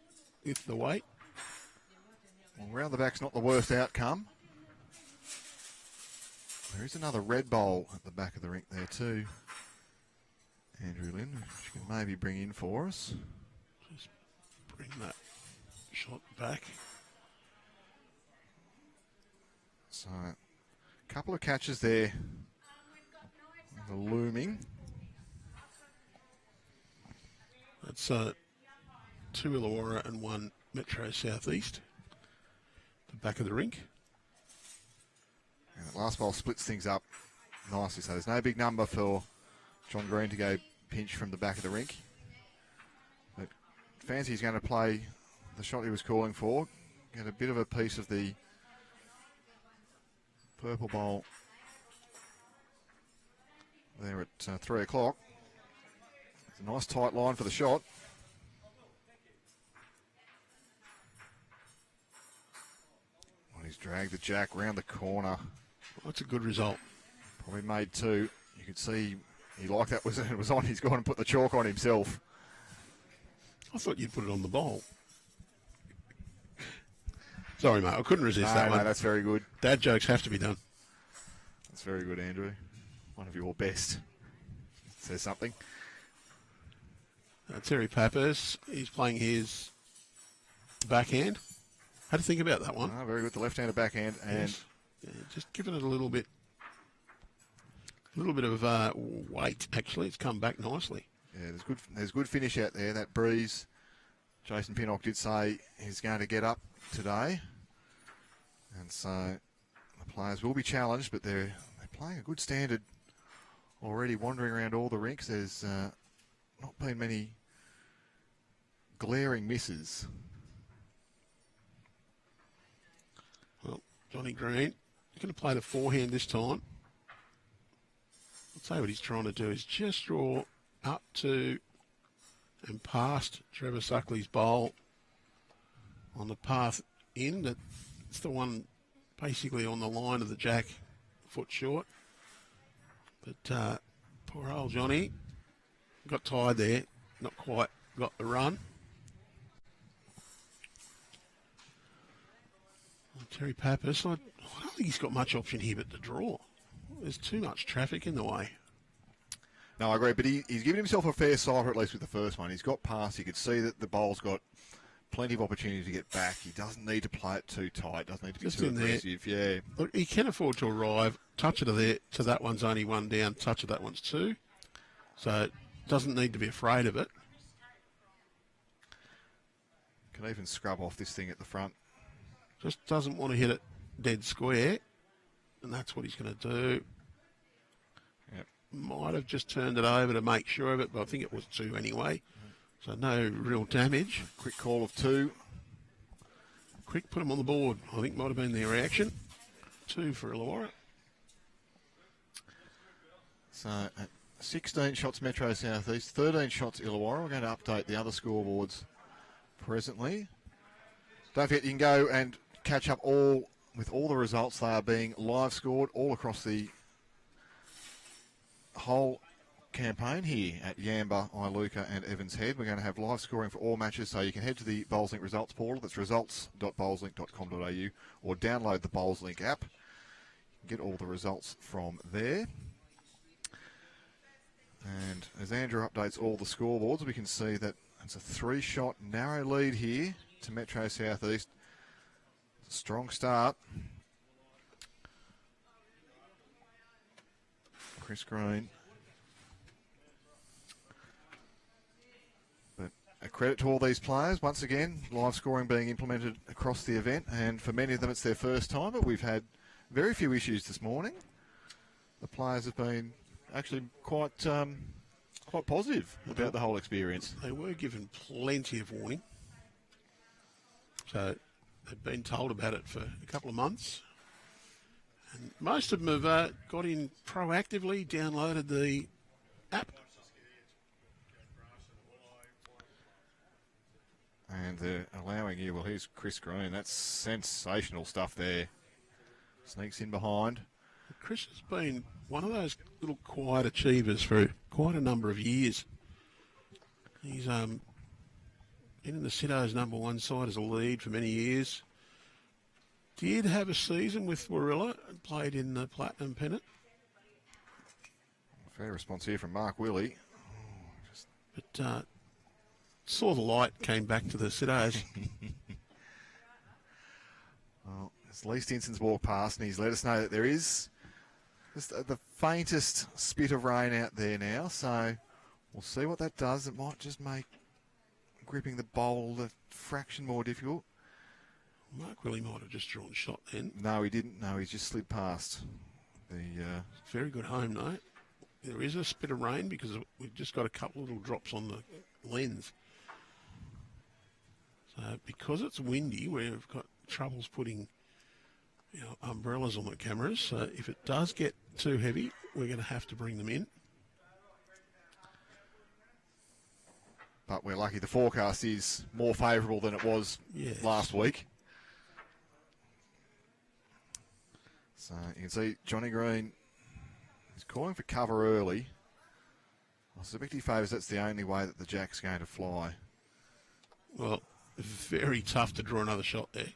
with the weight. Well, round the back's not the worst outcome. There is another red bowl at the back of the rink there too, Andrew Lynn, which you can maybe bring in for us. Just bring that shot back. So, a couple of catches there. The looming. That's 2 Illawarra and 1 Metro Southeast. The back of the rink. And that last bowl splits things up nicely. So there's no big number for John Green to go pinch from the back of the rink. But Fancy's going to play the shot he was calling for. Get a bit of a piece of the purple bowl there at 3 o'clock. It's a nice tight line for the shot. Well, he's dragged the jack round the corner. Well, that's a good result. Probably made 2. You could see he liked that when it was on. He's gone and put the chalk on himself. I thought you'd put it on the bowl. Sorry, mate. I couldn't resist that one. No, that's very good. Dad jokes have to be done. That's very good, Andrew. One of your best. Says something. Terry Pappas, he's playing his backhand. How do you think about that one? Very good. The left-handed backhand. And yes. Yeah, just giving it a little bit of weight, actually. It's come back nicely. Yeah, there's good finish out there. That breeze, Jason Pinnock did say he's going to get up today. And so the players will be challenged, but they're playing a good standard already, wandering around all the rinks. There's not been many glaring misses. Well, Johnny Green, he's going to play the forehand this time. I'd say what he's trying to do is just draw up to and past Trevor Suckley's bowl on the path in. It's the one basically on the line of the jack, foot short. But poor old Johnny got tired there, not quite got the run. Terry Pappas, I don't think he's got much option here but to draw. There's too much traffic in the way. No, I agree, but he's given himself a fair sight, at least with the first one. He's got past. You could see that the bowl's got plenty of opportunity to get back. He doesn't need to play it too tight. Doesn't need to be Just too in aggressive. There. Yeah. Look, he can afford to arrive. Touch it there to that one's only 1 down. Touch of that one's 2. So doesn't need to be afraid of it. Can even scrub off this thing at the front. Just doesn't want to hit it dead square, and that's what he's going to do. Yep. Might have just turned it over to make sure of it, but I think it was 2 anyway. So no real damage. Quick call of 2. Quick, put him on the board. I think might have been their reaction. 2 for Illawarra. So 16 shots Metro Southeast, 13 shots Illawarra. We're going to update the other scoreboards presently. Don't forget you can go and catch up with all the results. They are being live scored all across the whole campaign here at Yamba, Iluka and Evans Head. We're going to have live scoring for all matches, so you can head to the BowlsLink results portal. That's results.bowlslink.com.au, or download the BowlsLink app. Get all the results from there. And as Andrew updates all the scoreboards, we can see that it's a 3-shot narrow lead here to Metro South East. It's a strong start. Chris Green. But a credit to all these players. Once again, live scoring being implemented across the event, and for many of them it's their first time, but we've had very few issues this morning. The players have been actually quite positive about the whole experience. They were given plenty of warning. So they've been told about it for a couple of months. And most of them have got in proactively, downloaded the app. And they're allowing you, well, here's Chris Green. That's sensational stuff there. Sneaks in behind. Chris has been one of those little quiet achievers for quite a number of years. He's been in the Siddo's #1 side as a lead for many years. Did have a season with Warilla and played in the Platinum Pennant. Fair response here from Mark Willey. But saw the light, came back to the Siddo's. Well, as Lee Stinson's walked past, and he's let us know that there is just the faintest spit of rain out there now. So we'll see what that does. It might just make gripping the bowl a fraction more difficult. Mark Willey might have just drawn shot then. No, he didn't. No, he just slid past. Very good home, though. There is a spit of rain because we've just got a couple of little drops on the lens. So because it's windy, we've got troubles putting umbrellas on the cameras. So if it does get too heavy, we're going to have to bring them in. But we're lucky the forecast is more favourable than it was last week. So you can see Johnny Green is calling for cover early. I suspect he favours that's the only way that the jack's going to fly. Well, very tough to draw another shot there.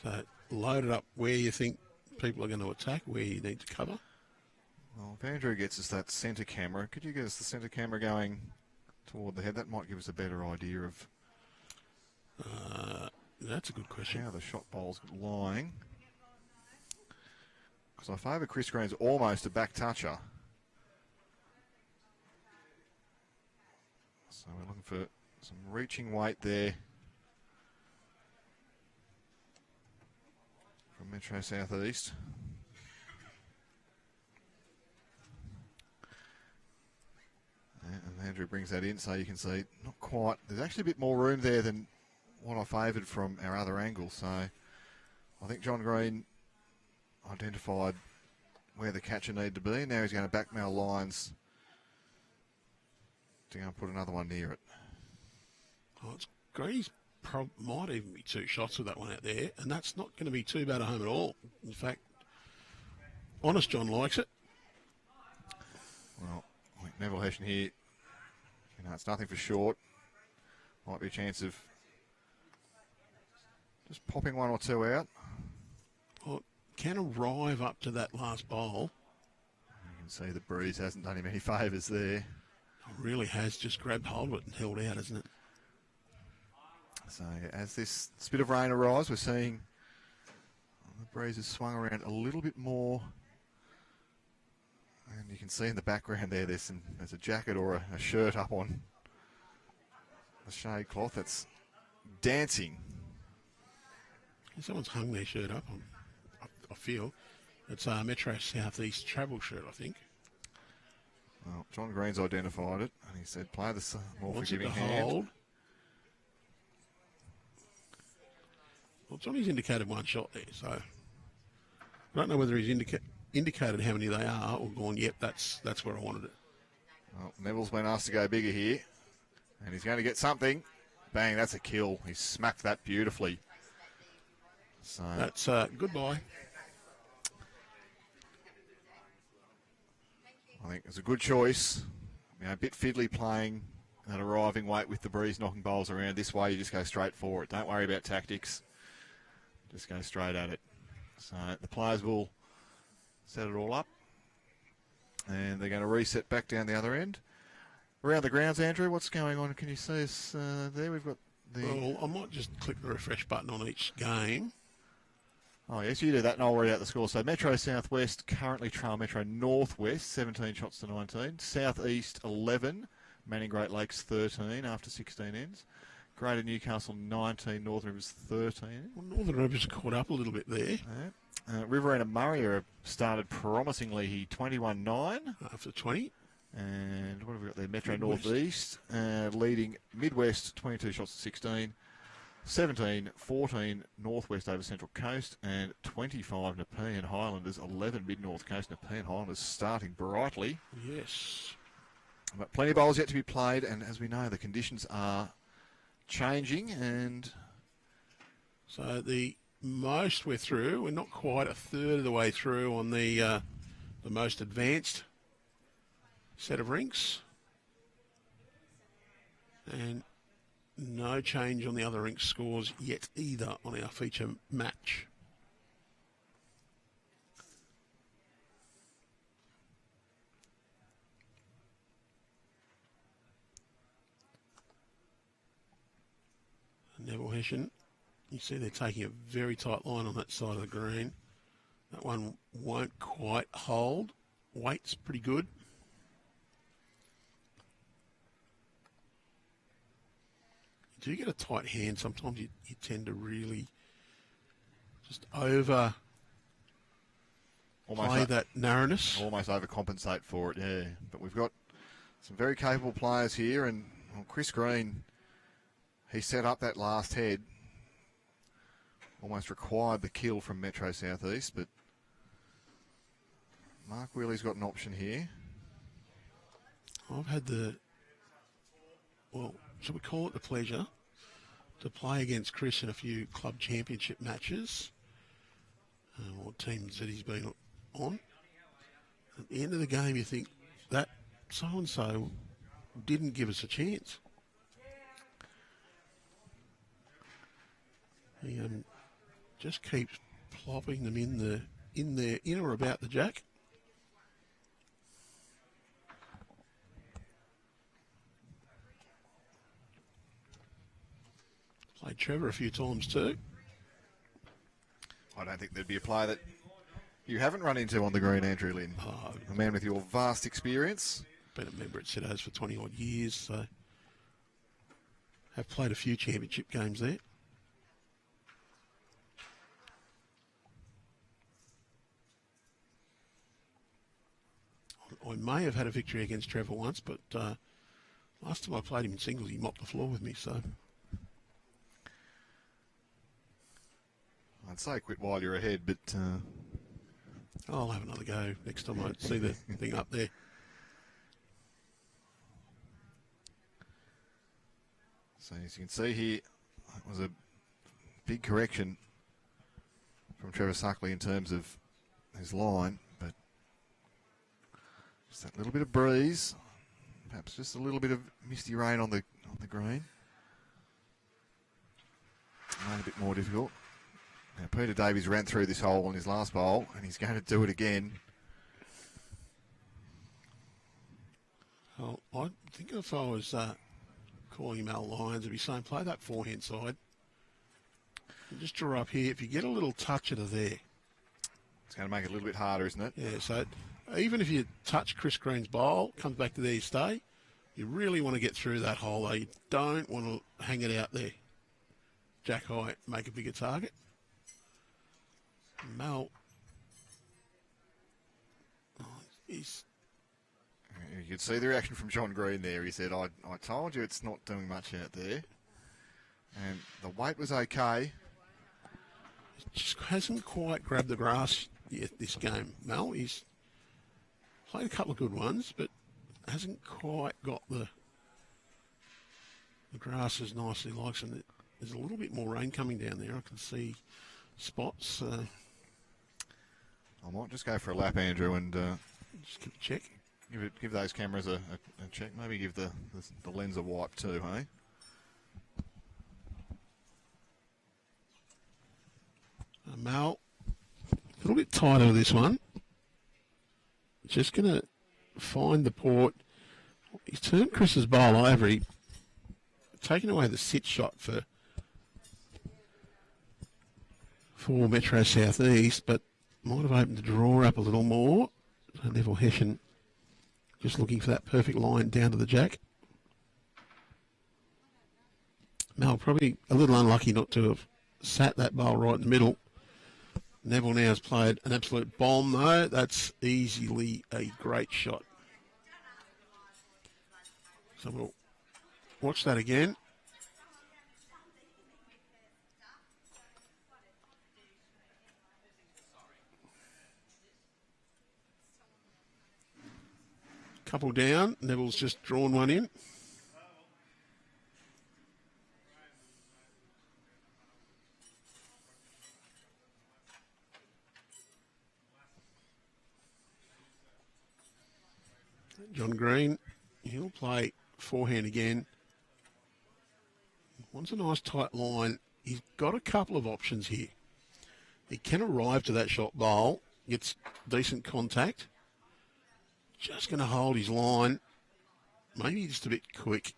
So load it up where you think people are going to attack, where you need to cover. Well, if Andrew gets us that centre camera, could you get us the centre camera going toward the head? That might give us a better idea of that's a good question. How the shot bowl's lying. Because I favour Chris Green's almost a back toucher. So we're looking for some reaching weight there from Metro South East. And Andrew brings that in, so you can see not quite. There's actually a bit more room there than what I favoured from our other angle. So I think John Green identified where the catcher needed to be. Now he's going to backmail Lyons to go and put another one near it. Oh, it's Green's might even be 2 shots with that one out there, and that's not going to be too bad a home at all. In fact, Honest John likes it. Well, I think Neville Hession here, it's nothing for short. Might be a chance of just popping 1 or 2 out. Well, can arrive up to that last bowl. You can see the breeze hasn't done him any favours there. It really has just grabbed hold of it and held out, hasn't it? So as this spit of rain arrives, we're seeing the breeze has swung around a little bit more. And you can see in the background there, there's a jacket or a shirt up on the shade cloth that's dancing. Someone's hung their shirt up, I feel. It's a Metro South East travel shirt, I think. Well, John Green's identified it, and he said, play the more Wants forgiving it to hand. hold. Well, Johnny's indicated 1 shot there, so I don't know whether he's indicated how many they are or gone, yep, that's where I wanted it. Well, Neville's been asked to go bigger here, and he's going to get something. Bang, that's a kill. He smacked that beautifully. So That's goodbye. I think it's a good choice. You know, a bit fiddly playing that arriving weight with the breeze knocking bowls around. This way you just go straight for it. Don't worry about tactics. Just go straight at it. So the players will set it all up. And they're going to reset back down the other end. Around the grounds, Andrew, what's going on? Can you see us there? We've got the... Well, I might just click the refresh button on each game. Oh, yes, you do that, and I'll read out the score. So Metro Southwest currently trail Metro Northwest, 17 shots to 19. Southeast, 11. Manning Great Lakes, 13 after 16 ends. Greater Newcastle, 19. Northern Rivers, 13. Well, Northern Rivers caught up a little bit there. Riverina Murray started promisingly. He 21-9. After 20. And what have we got there? Metro Northeast leading Midwest, 22 shots to 16. 17, 14 Northwest over Central Coast, and 25 Nepean Highlanders, 11 Mid-North Coast. Nepean Highlanders starting brightly. Yes. But plenty of bowls yet to be played, and as we know, the conditions are changing. And so the most we're through, we're not quite a third of the way through on the most advanced set of rinks. And no change on the other rink scores yet either on our feature match. Neville Hession, you see they're taking a very tight line on that side of the green. That one won't quite hold. Weight's pretty good. Do you get a tight hand? Sometimes you tend to really just play that narrowness. Almost overcompensate for it, yeah. But we've got some very capable players here, and Chris Green, he set up that last head. Almost required the kill from Metro Southeast, but Mark Willey's got an option here. I've had shall we call it the pleasure to play against Chris in a few club championship matches or teams that he's been on. At the end of the game, you think that so-and-so didn't give us a chance. He just keeps plopping them in or about the jack. Played Trevor a few times too. I don't think there'd be a player that you haven't run into on the green, Andrew Lynn. Oh, a man with your vast experience. Been a member at Siddos for 20 odd years, so have played a few championship games there. I may have had a victory against Trevor once, but last time I played him in singles, he mopped the floor with me, so... I'd say quit while you're ahead, but... I'll have another go next time I see the thing up there. So as you can see here, it was a big correction from Trevor Suckley in terms of his line, but just that little bit of breeze, perhaps just a little bit of misty rain on the green. Made a bit more difficult. Now Peter Davies ran through this hole on his last bowl, and he's going to do it again. Well, I think if I was calling him Lyons, I'd be saying play that forehand side. And just draw up here. If you get a little touch out of there, it's going to make it a little bit harder, isn't it? Yeah, so even if you touch Chris Green's bowl, comes back to there, you stay. You really want to get through that hole, though. You don't want to hang it out there. Jack high, make a bigger target. Mel. You could see the reaction from John Green there. He said, I told you it's not doing much out there. And the weight was okay. He just hasn't quite grabbed the grass yet this game, Mel. He's played a couple of good ones, but hasn't quite got the grass as nicely likes. And there's a little bit more rain coming down there. I can see spots. I might just go for a lap, Andrew, and just give a check. Give those cameras a check. Maybe give the lens a wipe too, hey? Mal, a little bit tighter with this one. Just going to find the port. He's turned Chris's bowl over. He's taken away the sit shot for Metro South East, but might have opened the draw up a little more. So Neville Hession just looking for that perfect line down to the jack. Mal probably a little unlucky not to have sat that bowl right in the middle. Neville now has played an absolute bomb though. That's easily a great shot. So we'll watch that again. Couple down. Neville's just drawn one in. John Green, he'll play forehand again. Wants a nice tight line. He's got a couple of options here. He can arrive to that shot bowl, gets decent contact. Just going to hold his line. Maybe just a bit quick.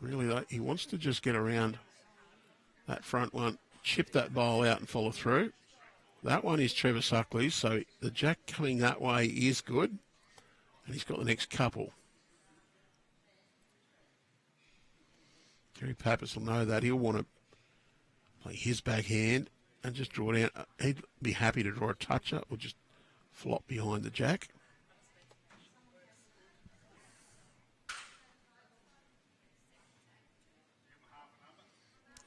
Really, though, he wants to just get around that front one, chip that bowl out and follow through. That one is Trevor Suckley, so the jack coming that way is good. And he's got the next couple. Terry Pappas will know that. He'll want to play his backhand and just draw it out. He'd be happy to draw a toucher or just flop behind the jack.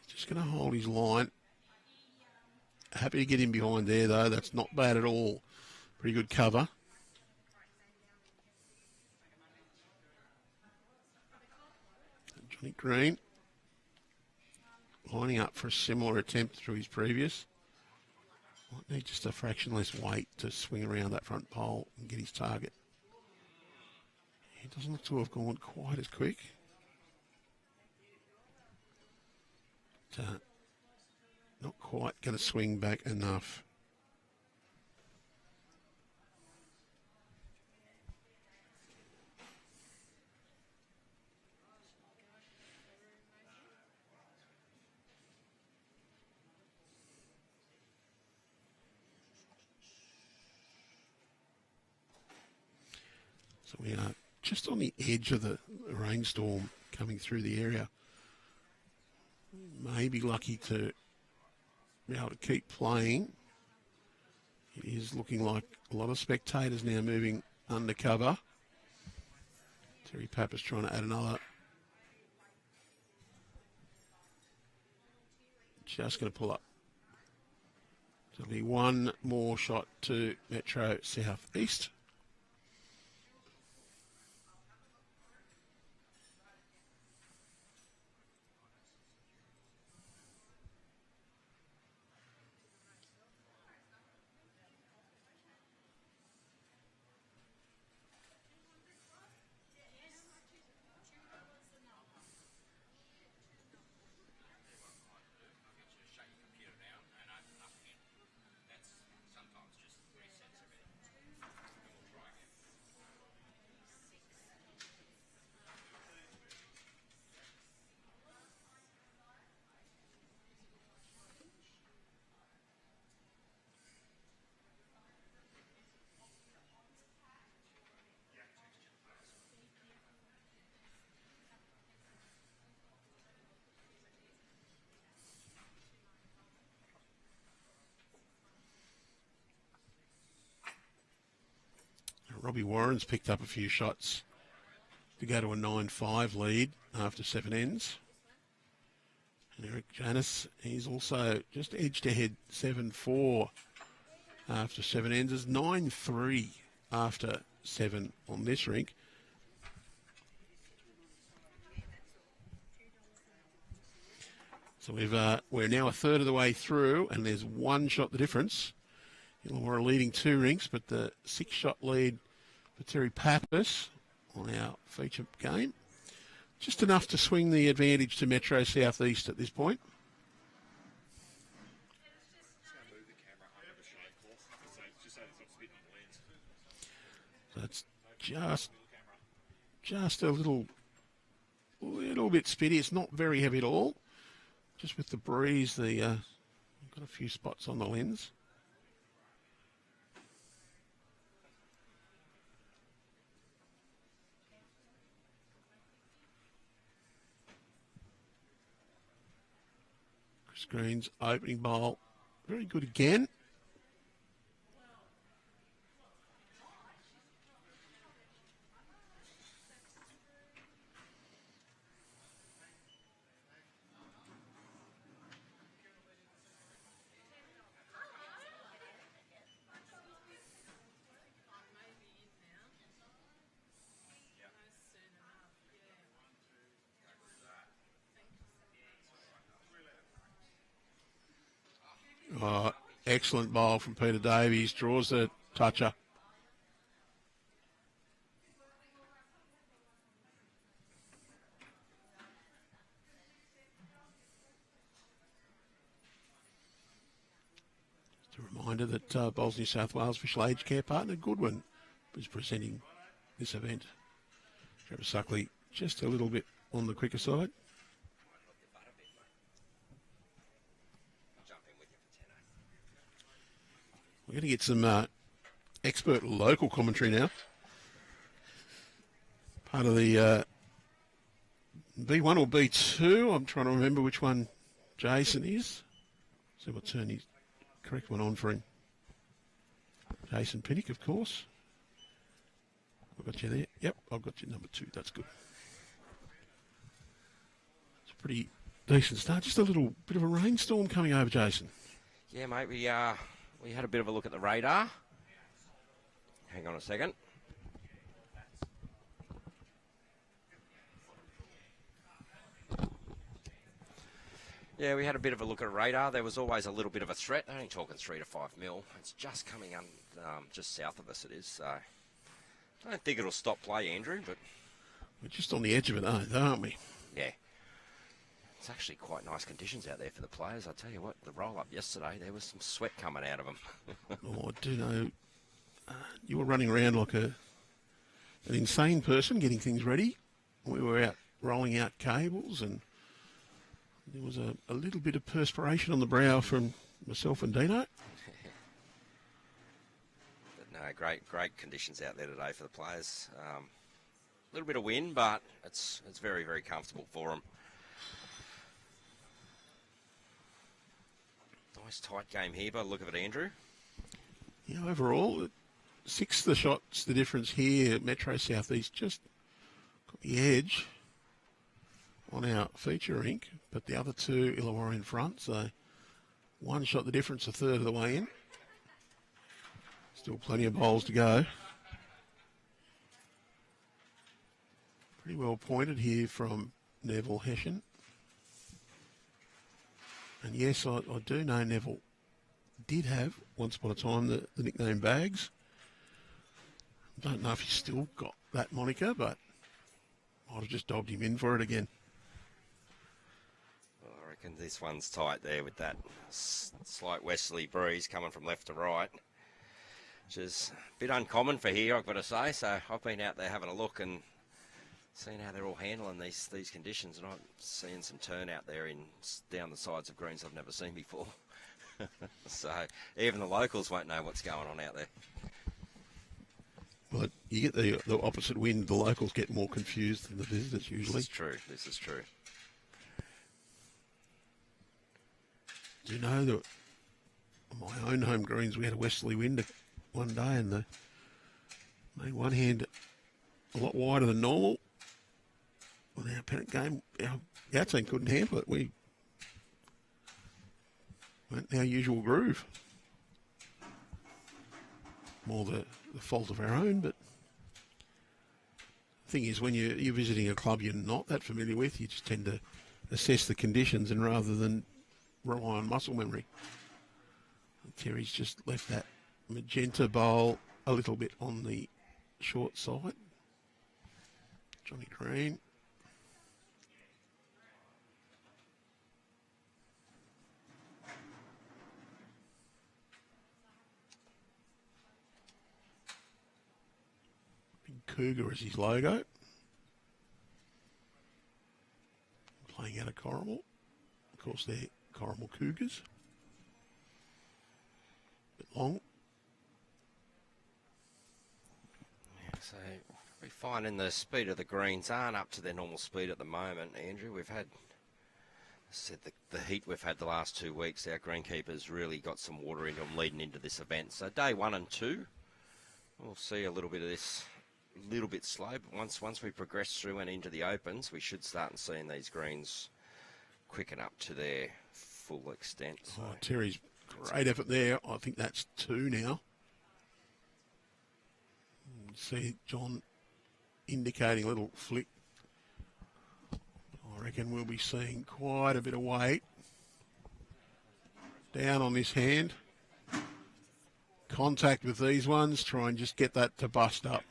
Just going to hold his line. Happy to get him behind there, though. That's not bad at all. Pretty good cover. Johnny Green lining up for a similar attempt through his previous. Might need just a fraction less weight to swing around that front pole and get his target. He doesn't look to have gone quite as quick. Not quite going to swing back enough. So we are just on the edge of the rainstorm coming through the area. May be lucky to be able to keep playing. It is looking like a lot of spectators now moving undercover. Terry Pappas trying to add another. Just going to pull up. So there'll be one more shot to Metro South East. Robbie Warren's picked up a few shots to go to a 9-5 lead after 7 ends. And Eric Janis, he's also just edged ahead 7-4 after 7 ends. It's 9-3 after 7 on this rink. So we're now a third of the way through, and there's one shot the difference Illawarra leading 2 rinks, but the 6-shot lead for Terry Pappas on our feature game. Just enough to swing the advantage to Metro South East at this point. So it's just a little bit spitty. It's not very heavy at all. Just with the breeze, got a few spots on the lens. Chris Green's opening bowl, very good again. Oh, excellent bowl from Peter Davies. Draws the toucher. Just a reminder that Bowls New South Wales official aged care partner Goodwin is presenting this event. Trevor Suckley just a little bit on the quicker side. We're going to get some expert local commentary now. Part of the B1 or B2. I'm trying to remember which one Jason is. See what turn he's correct one on for him. Jason Pinnock, of course. I've got you there. Yep, I've got you number 2. That's good. It's a pretty decent start. Just a little bit of a rainstorm coming over, Jason. Yeah, mate, we had a bit of a look at the radar. Hang on a second. Yeah, we had a bit of a look at radar. There was always a little bit of a threat. Only talking 3 to 5 mil. It's just coming just south of us. It is. So I don't think it'll stop play, Andrew. But we're just on the edge of it, aren't we? Yeah. It's actually quite nice conditions out there for the players. I tell you what, the roll-up yesterday, there was some sweat coming out of them. Oh, I do know you were running around like an insane person getting things ready. We were out rolling out cables, and there was a little bit of perspiration on the brow from myself and Dino. But no, great conditions out there today for the players. A little bit of wind, but it's very, very comfortable for them. Nice tight game here by the look of it, Andrew. Yeah, overall, 6 the shots, the difference here. Metro South East just got the edge on our feature rink, but the other 2 Illawarra in front, so 1 shot the difference a third of the way in. Still plenty of bowls to go. Pretty well pointed here from Neville Hession. And yes, I do know Neville did have, once upon a time, the nickname Bags. I don't know if he's still got that moniker, but might have just dobbed him in for it again. Well, I reckon this one's tight there with that slight westerly breeze coming from left to right, which is a bit uncommon for here, I've got to say. So I've been out there having a look and seeing how they're all handling these conditions, and I'm seeing some turn out there down the sides of greens I've never seen before. So even the locals won't know what's going on out there. Well, you get the opposite wind. The locals get more confused than the visitors usually. This is true. This is true. Do you know that on my own home greens we had a westerly wind one day, and they made one hand a lot wider than normal. On our pennant game, our team couldn't handle it. We went our usual groove. More the fault of our own, but the thing is, when you're visiting a club you're not that familiar with, you just tend to assess the conditions, and rather than rely on muscle memory. Terry's just left that magenta bowl a little bit on the short side. Johnny Green. Big Cougar as his logo. Playing out of Corrimal. Of course, they're Corrimal Cougars. Bit long. Yeah, so we're finding the speed of the greens aren't up to their normal speed at the moment, Andrew. We've had, I said, the heat we've had the last 2 weeks. Our greenkeepers really got some water into them leading into this event. So day 1 and 2, we'll see a little bit of this. A little bit slow, but once we progress through and into the opens, we should start seeing these greens quicken up to their full extent. So. Oh, Terry's great effort there. I think that's 2 now. See John indicating a little flick. I reckon we'll be seeing quite a bit of weight down on this hand. Contact with these ones, try and just get that to bust up.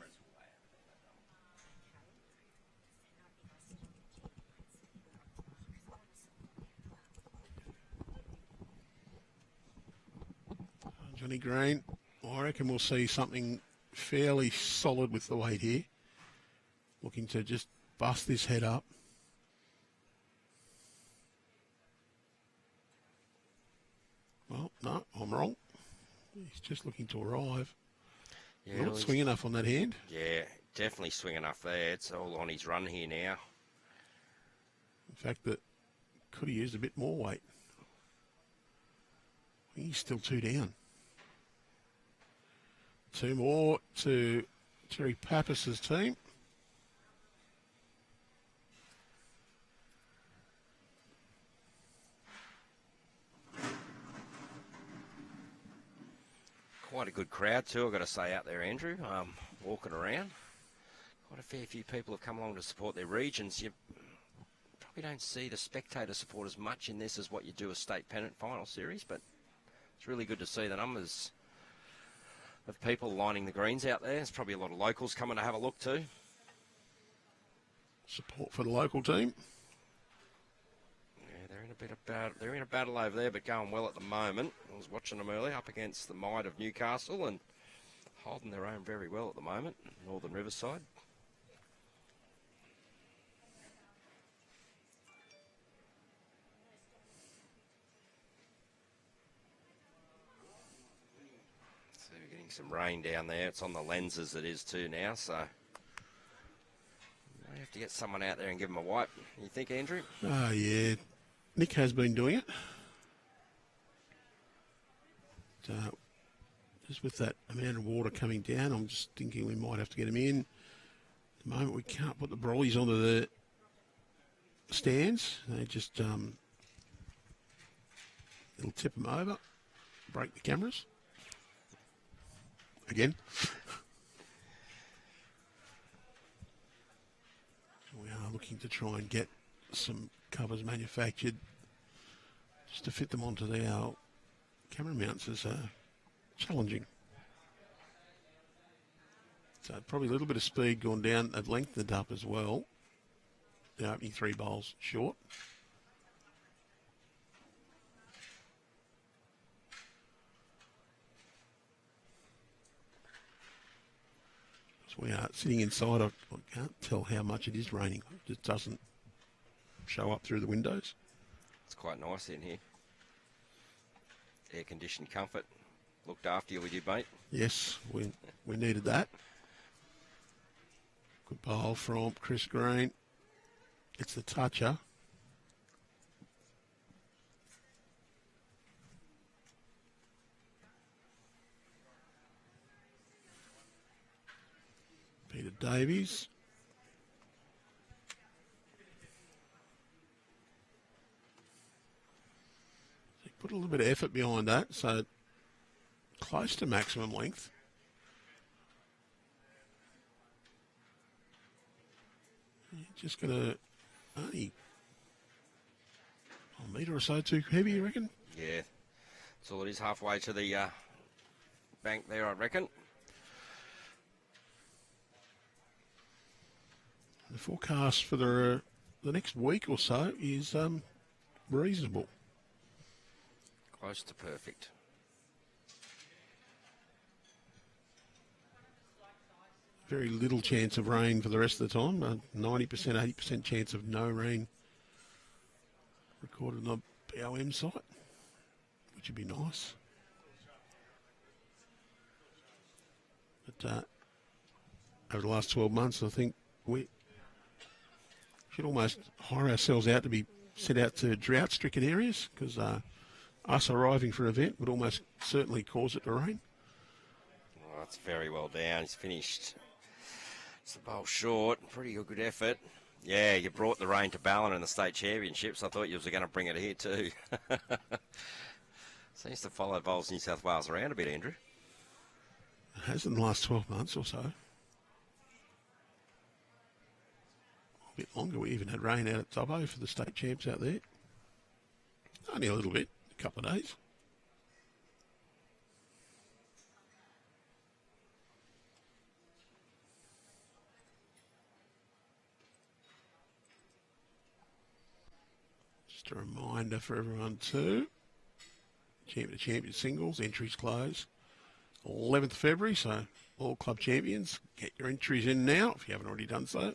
Johnny Green, I reckon we'll see something fairly solid with the weight here. Looking to just bust this head up. Well, no, I'm wrong. He's just looking to arrive. Yeah, Not swing enough on that hand. Yeah, definitely swing enough there. It's all on his run here now. In fact, that could have used a bit more weight. He's still 2 down. 2 more to Terry Pappas' team. Quite a good crowd too, I've got to say, out there, Andrew. Walking around. Quite a fair few people have come along to support their regions. You probably don't see the spectator support as much in this as what you do a state pennant final series, but it's really good to see the numbers of people lining the greens out there. There's probably a lot of locals coming to have a look too. Support for the local team. Yeah, they're in a battle over there, but going well at the moment. I was watching them earlier up against the Might of Newcastle and holding their own very well at the moment. Northern Riverside. So we're getting some rain down there. It's on the lenses it is too now, so we have to get someone out there and give them a wipe. You think, Andrew? Oh, yeah. Nick has been doing it. Just with that amount of water coming down, I'm just thinking we might have to get him in. At the moment, we can't put the brollies onto the stands. They just, it'll tip them over, break the cameras. Again. We are looking to try and get some covers manufactured just to fit them onto our camera mounts is challenging. So probably a little bit of speed gone down, at lengthened up as well. The opening 3 bowls short. So we are sitting inside. I can't tell how much it is raining. It just doesn't show up through the windows. It's quite nice in here. Air-conditioned comfort. Looked after you with you, mate. Yes, we needed that. Good bowl from Chris Green. It's the toucher. Peter Davies. Put a little bit of effort behind that, so close to maximum length. Just going to only a metre or so too heavy, you reckon? Yeah. So it is halfway to the bank there, I reckon. The forecast for the next week or so is reasonable. Close to perfect. Very little chance of rain for the rest of the time. 90%, 80% chance of no rain recorded on the BOM site, which would be nice. But over the last 12 months, I think we should almost hire ourselves out to be sent out to drought-stricken areas, because us arriving for an event would almost certainly cause it to rain. Well, that's very well down. He's finished. It's a bowl short. Pretty good effort. Yeah, you brought the rain to Ballon in the state championships. I thought you were going to bring it here too. Seems to follow Bowls New South Wales around a bit, Andrew. It has in the last 12 months or so. A bit longer. We even had rain out at Tubbo for the state champs out there. Only a little bit, a couple of days. Just a reminder for everyone too. Champion to champion singles, entries close 11th February, so all club champions, get your entries in now if you haven't already done so.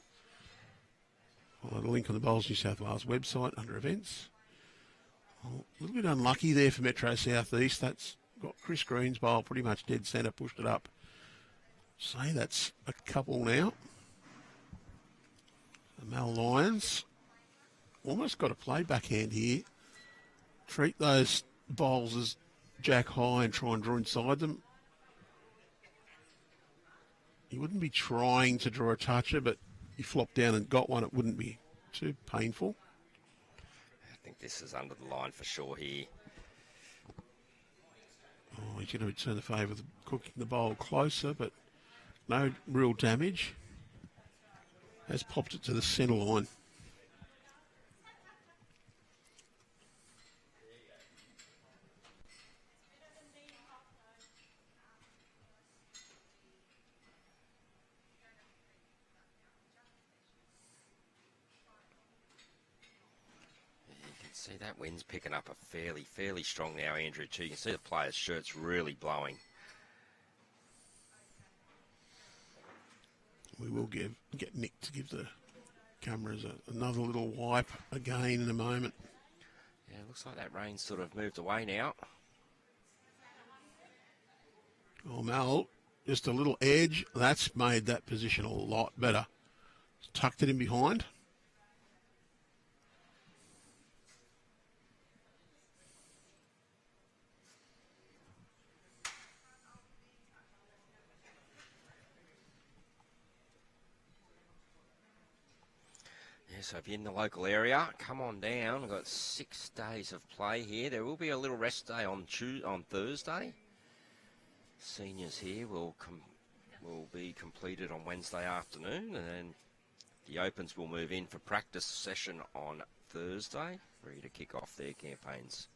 Follow the link on the Bowls New South Wales website under events. Well, a little bit unlucky there for Metro South East. That's got Chris Green's bowl pretty much dead centre, pushed it up. Say that's a couple now. Mel Lyons almost got a play backhand here. Treat those bowls as jack high and try and draw inside them. You wouldn't be trying to draw a toucher, but you flop down and got one, it wouldn't be too painful. I think this is under the line for sure here. Oh, he's going to return the favour of cooking the bowl closer, but no real damage. Has popped it to the centre line. See, that wind's picking up a fairly strong now, Andrew, too. You can see the players' shirts really blowing. We will get Nick to give the cameras another little wipe again in a moment. Yeah, it looks like that rain's sort of moved away now. Oh, Mel, just a little edge. That's made that position a lot better. Tucked it in behind. So if you're in the local area, come on down. We've got 6 days of play here. There will be a little rest day on Thursday. Seniors here will be completed on Wednesday afternoon, and then the Opens will move in for practice session on Thursday, ready to kick off their campaigns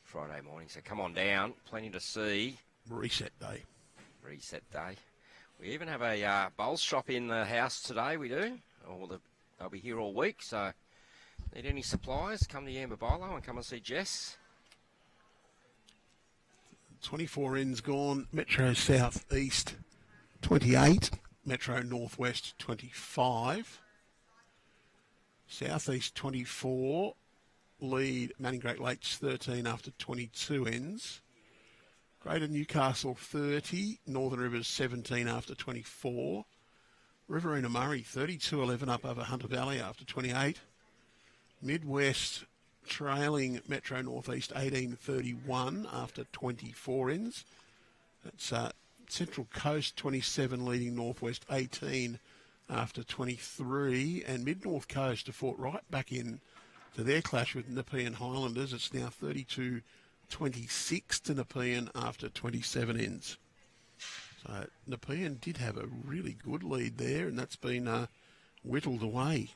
Friday morning. So come on down. Plenty to see. Reset day. Reset day. We even have a bowls shop in the house today. We do. They'll be here all week, so need any supplies, come to Yambabolo and come and see Jess. 24 ends gone. Metro South East 28. Metro Northwest 25. South East 24. Lead Manning Great Lakes 13 after 22 ends. Greater Newcastle 30. Northern Rivers 17 after 24. Riverina Murray 32-11 up over Hunter Valley after 28. Midwest trailing Metro Northeast 18-31 after 24 ends. That's Central Coast 27 leading Northwest 18 after 23. And Mid-North Coast to Fort Wright back in to their clash with Nepean Highlanders. It's now 32-26 to Nepean after 27 ends. So Nepean did have a really good lead there, and that's been whittled away.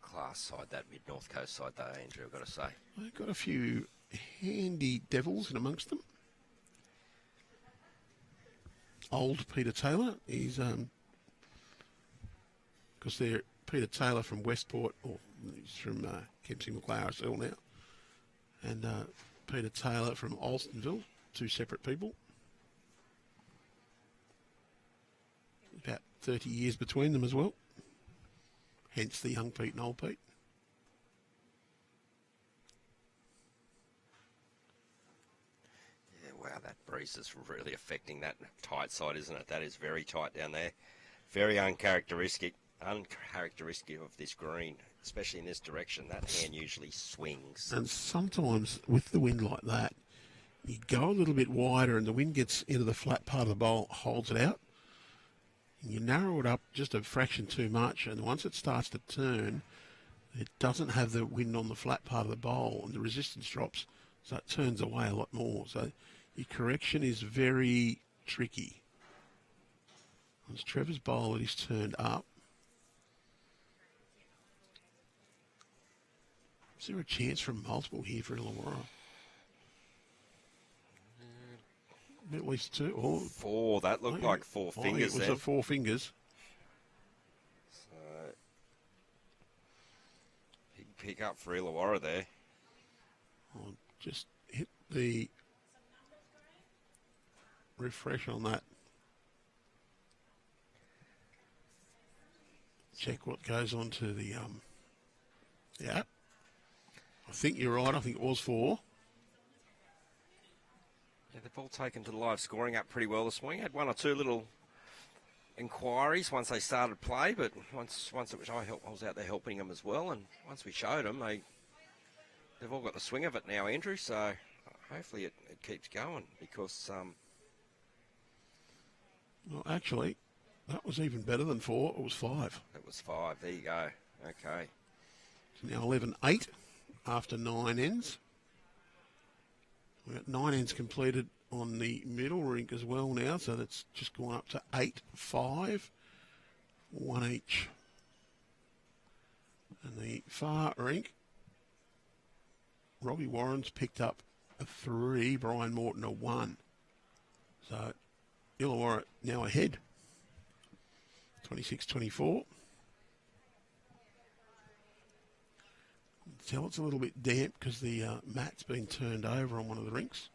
Class side, that Mid-North Coast side, though, Andrew, I've got to say. They've got a few handy devils in amongst them. Old Peter Taylor, he's because they're Peter Taylor from Westport, or he's from Kempsey McLaren RSL now, and Peter Taylor from Alstonville, two separate people. About 30 years between them as well. Hence the young Pete and old Pete. Yeah, wow, that breeze is really affecting that tight side, isn't it? That is very tight down there. Very uncharacteristic of this green, especially in this direction. That hand usually swings. And sometimes with the wind like that, you go a little bit wider and the wind gets into the flat part of the bowl, holds it out. And you narrow it up just a fraction too much, and once it starts to turn, it doesn't have the wind on the flat part of the bowl, and the resistance drops, so it turns away a lot more. So your correction is very tricky. Once Trevor's bowl that he's turned up, is there a chance for multiple here for Illawarra? At least two or four. That looked like four fingers. It was then. 4 fingers. So big pick up for Illawarra there. I'll just hit the refresh on that. Check what goes on to the app. I think you're right. I think it was 4. Yeah, they've all taken to the live scoring up pretty well this morning. Had one or two little inquiries once they started play, but once it was I was out there helping them as well, and once we showed them, they've all got the swing of it now, Andrew. So hopefully it keeps going because. Well, actually, that was even better than 4. It was 5. It was 5. There you go. Okay. So now 11-8 after 9 ends. We've got 9 ends completed on the middle rink as well now, so that's just gone up to 8-5, 1 each. And the far rink, Robbie Warren's picked up a 3, Brian Morton a 1. So Illawarra now ahead, 26-24. Tell it's a little bit damp because the mat's been turned over on one of the rinks.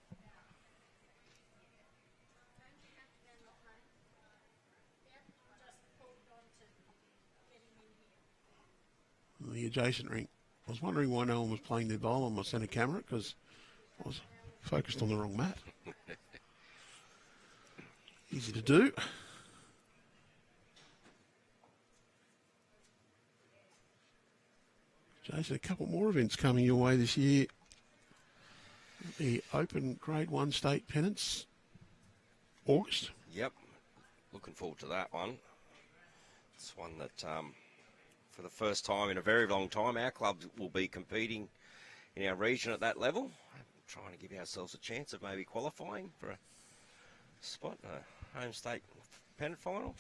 The adjacent rink. I was wondering why no one was playing their bowl on my centre camera because I was focused on the wrong mat. Easy to do. Jason, a couple more events coming your way this year. The Open Grade 1 State Pennants, August. Yep, looking forward to that one. It's one that, for the first time in a very long time, our club will be competing in our region at that level. Trying to give ourselves a chance of maybe qualifying for a spot in a home state pennant final.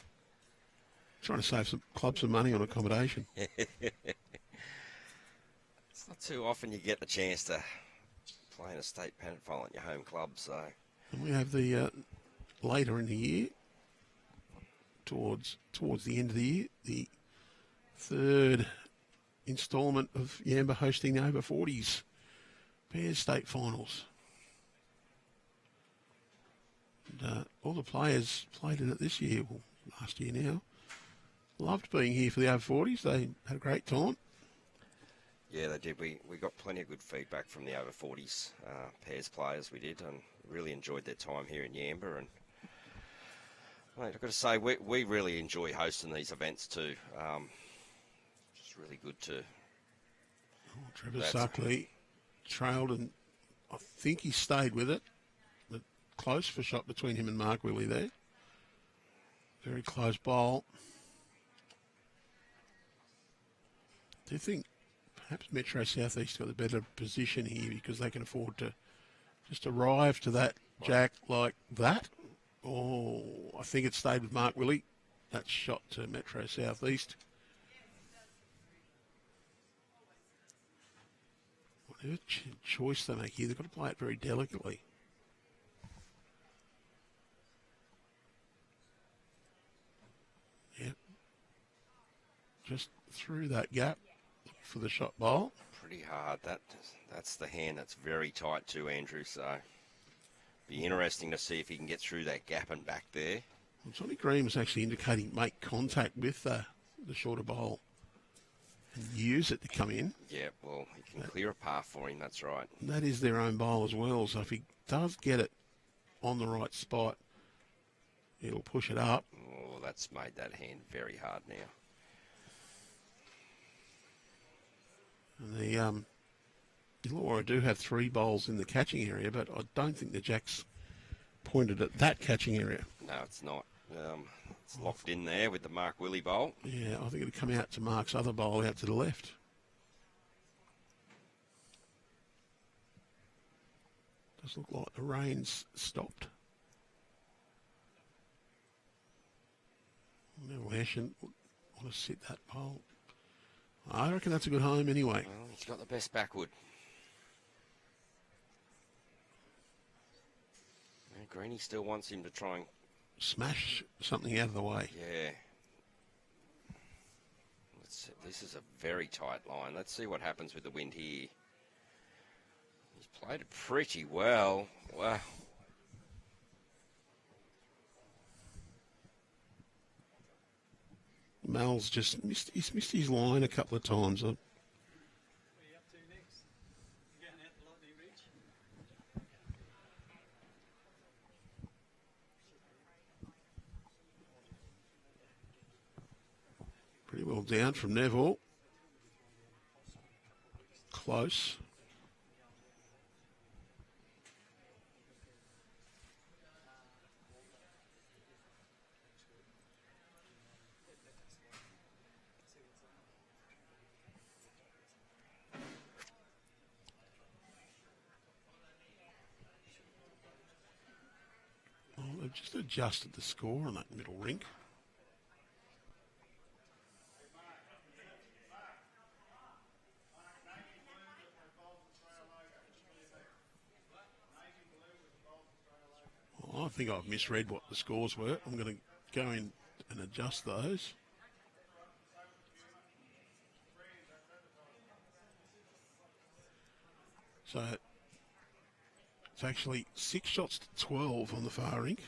Trying to save some clubs some money on accommodation. It's not too often you get the chance to play in a state pennant final at your home club, so. And we have the later in the year, towards the end of the year, the third instalment of Yamba hosting the over 40s pairs state finals. And all the players played in it this year, well, last year now. Loved being here for the over 40s. They had a great time. Yeah, they did. We got plenty of good feedback from the over 40s pairs players. We did, and really enjoyed their time here in Yamba. And mate, I've got to say, we really enjoy hosting these events too. Just really good to. Trevor Suckley trailed, and I think he stayed with it. The close for shot between him and Mark Willey there. Very close bowl. Do you think perhaps Metro South East got a better position here because they can afford to just arrive to that jack like that? Oh, I think it stayed with Mark Willey. That shot to Metro South East. There's a choice they make here. They've got to play it very delicately. Yep. Just through that gap for the shot bowl. Pretty hard. That's the hand that's very tight too, Andrew. So be interesting to see if he can get through that gap and back there. Well, Johnny Green was actually indicating make contact with the shorter bowl and use it to come in. Yeah, well, he can clear a path for him. That's right. That is their own bowl as well. So if he does get it on the right spot, it'll push it up. Oh, that's made that hand very hard now. And the Illawarra do have 3 bowls in the catching area, but I don't think the Jacks pointed at that catching area. No, it's not. It's locked in there with the Mark Willey bowl. Yeah, I think it'll come out to Mark's other bowl out to the left. Does look like the rain's stopped. Neville Hession want to sit that bowl. I reckon that's a good home anyway. Well, he's got the best backwood. And Greeny still wants him to try and... Smash something out of the way. Yeah. This is a very tight line. Let's see what happens with the wind here. He's played it pretty well. Wow. Mal's just missed his line a couple of times. Pretty well down from Neville. Close. Well, they've just adjusted the score on that middle rink. I think I've misread what the scores were. I'm going to go in and adjust those. So it's actually 6 shots to 12 on the far rink.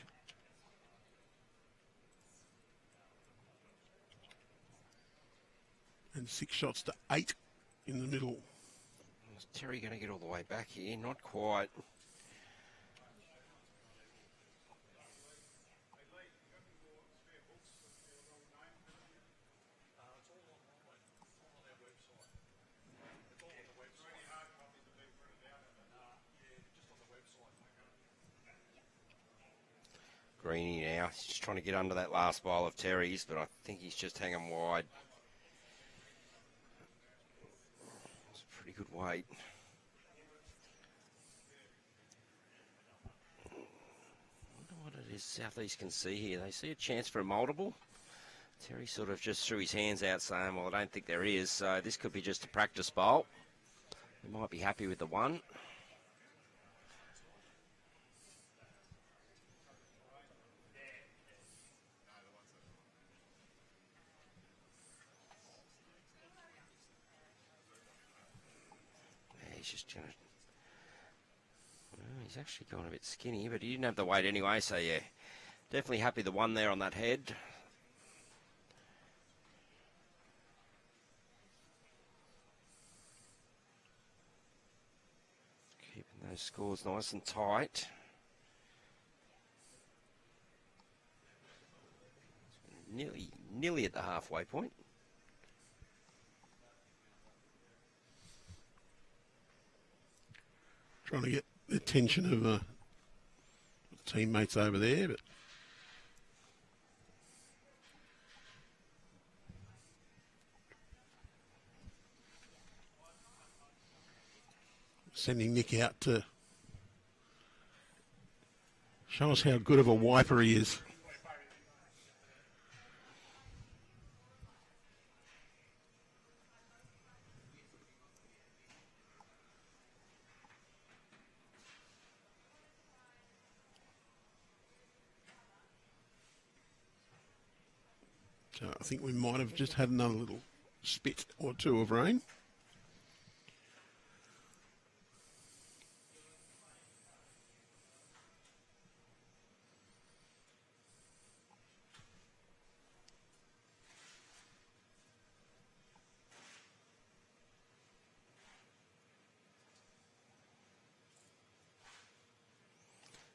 And 6 shots to 8 in the middle. Is Terry going to get all the way back here? Not quite. Greeny now, he's just trying to get under that last bowl of Terry's, but I think he's just hanging wide. It's a pretty good weight. I wonder what it is Southeast can see here. They see a chance for a multiple. Terry sort of just threw his hands out saying, well, I don't think there is, so this could be just a practice bowl. We might be happy with the one. He's just going to... Well, he's actually gone a bit skinny, but he didn't have the weight anyway, so yeah. Definitely happy the one there on that head. Keeping those scores nice and tight. Nearly at the halfway point. Trying to get the attention of the teammates over there, but sending Nick out to show us how good of a wiper he is. So I think we might have just had another little spit or two of rain.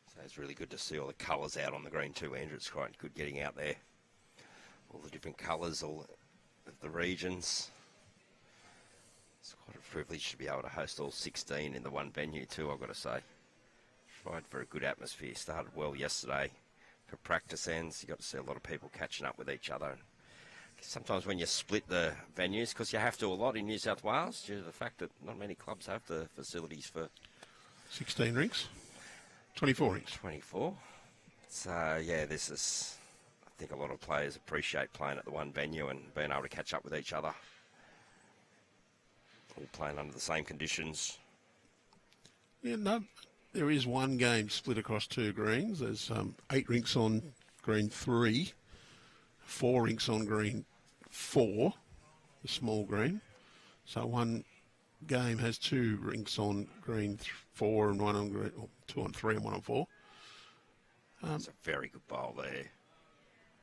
So it's really good to see all the colours out on the green too, Andrew. It's quite good getting out there. All the different colours, all of the regions. It's quite a privilege to be able to host all 16 in the one venue too, I've got to say. Tried for a good atmosphere. Started well yesterday. For practice ends, you got to see a lot of people catching up with each other. Sometimes when you split the venues, because you have to a lot in New South Wales, due to the fact that not many clubs have the facilities for 16 rinks, 24 rinks. 24. So yeah, this is, I think a lot of players appreciate playing at the one venue and being able to catch up with each other. All playing under the same conditions. Yeah, no, there is one game split across two greens. There's 8 rinks on green 3, 4 rinks on green 4, the small green. So one game has 2 rinks on green 4 and 1 on green, or 2 on 3 and 1 on 4. It's a very good bowl there.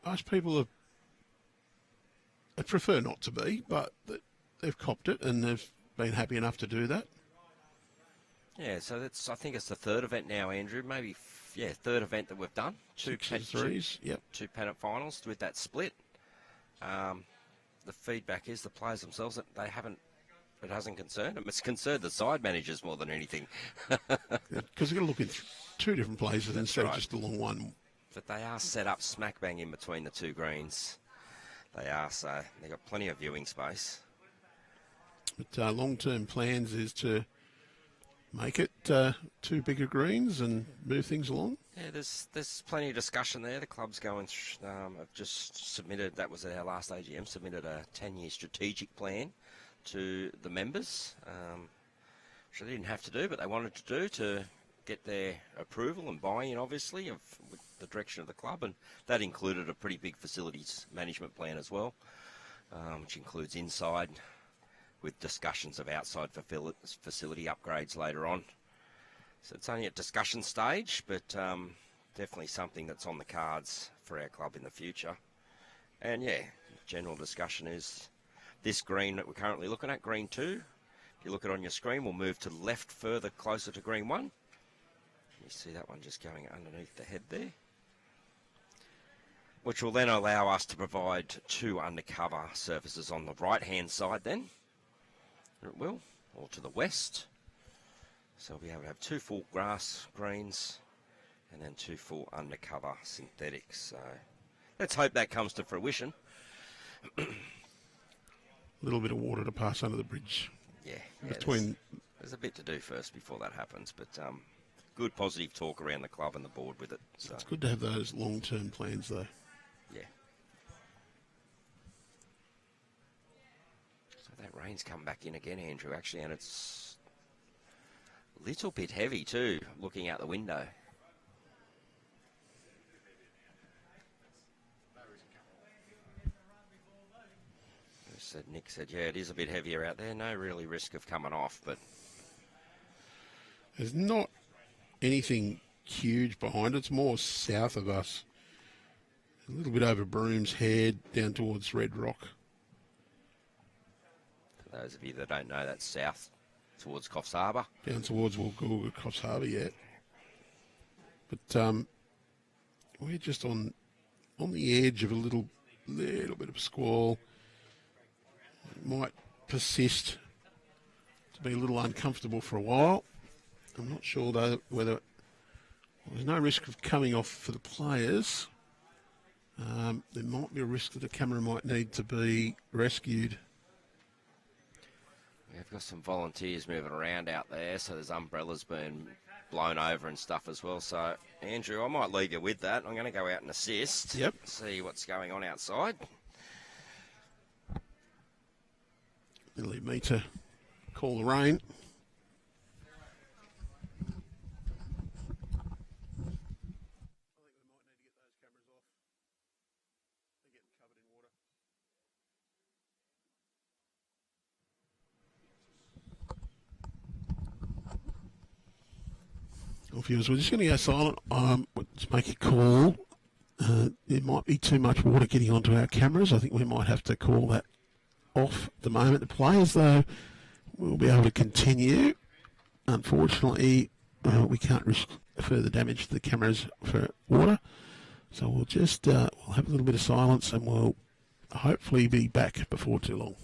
Most people they prefer not to be, but they've copped it and they've been happy enough to do that. Yeah, so that's, I think it's the third event now, Andrew. Maybe, third event that we've done. Two threes, yep. 2 pennant finals with that split. The feedback is the players themselves, that they haven't, it hasn't concerned them. It's concerned the side managers more than anything. Because you've got to look in 2 different places instead of just along one. But they are set up smack bang in between the 2 greens. They are, so they've got plenty of viewing space. But long-term plans is to make it 2 bigger greens and move things along. Yeah, there's plenty of discussion there. The club's going, have just submitted, that was at our last AGM, submitted a 10-year strategic plan to the members, which they didn't have to do, but they wanted to do to get their approval and buy-in, obviously, of with the direction of the club, and that included a pretty big facilities management plan as well, which includes inside, with discussions of outside facility upgrades later on. So it's only at discussion stage, but definitely something that's on the cards for our club in the future. And yeah, general discussion is this green that we're currently looking at, green 2. If you look at it on your screen, we'll move to the left further, closer to green 1. You see that one just going underneath the head there, which will then allow us to provide 2 undercover surfaces on the right-hand side then. It will, or to the west. So we'll be able to have 2 full grass greens and then 2 full undercover synthetics. So let's hope that comes to fruition. A little bit of water to pass under the bridge. Yeah, between. There's a bit to do first before that happens, but good positive talk around the club and the board with it. So it's good to have those long-term plans, though. Yeah. So that rain's come back in again, Andrew, actually, and it's a little bit heavy too, looking out the window. Nick said, yeah, it is a bit heavier out there. No really risk of coming off, but there's not anything huge behind it. It's more south of us. A little bit over Broom's Head, down towards Red Rock. For those of you that don't know, that's south towards Coffs Harbour. Down towards Woolgoolga, Coffs Harbour, yeah. But we're just on the edge of a little bit of a squall. It might persist to be a little uncomfortable for a while. I'm not sure, though, whether there's no risk of coming off for the players. There might be a risk that the camera might need to be rescued. We've got some volunteers moving around out there, so there's umbrellas being blown over and stuff as well. So, Andrew, I might leave you with that. I'm going to go out and assist. Yep. See what's going on outside. It'll leave me to call the rain. Well, viewers, we're just going to go silent. Let's make a call. There might be too much water getting onto our cameras. I think we might have to call that off at the moment. The players, though, will be able to continue. Unfortunately, we can't risk further damage to the cameras for water. So we'll just we'll have a little bit of silence and we'll hopefully be back before too long.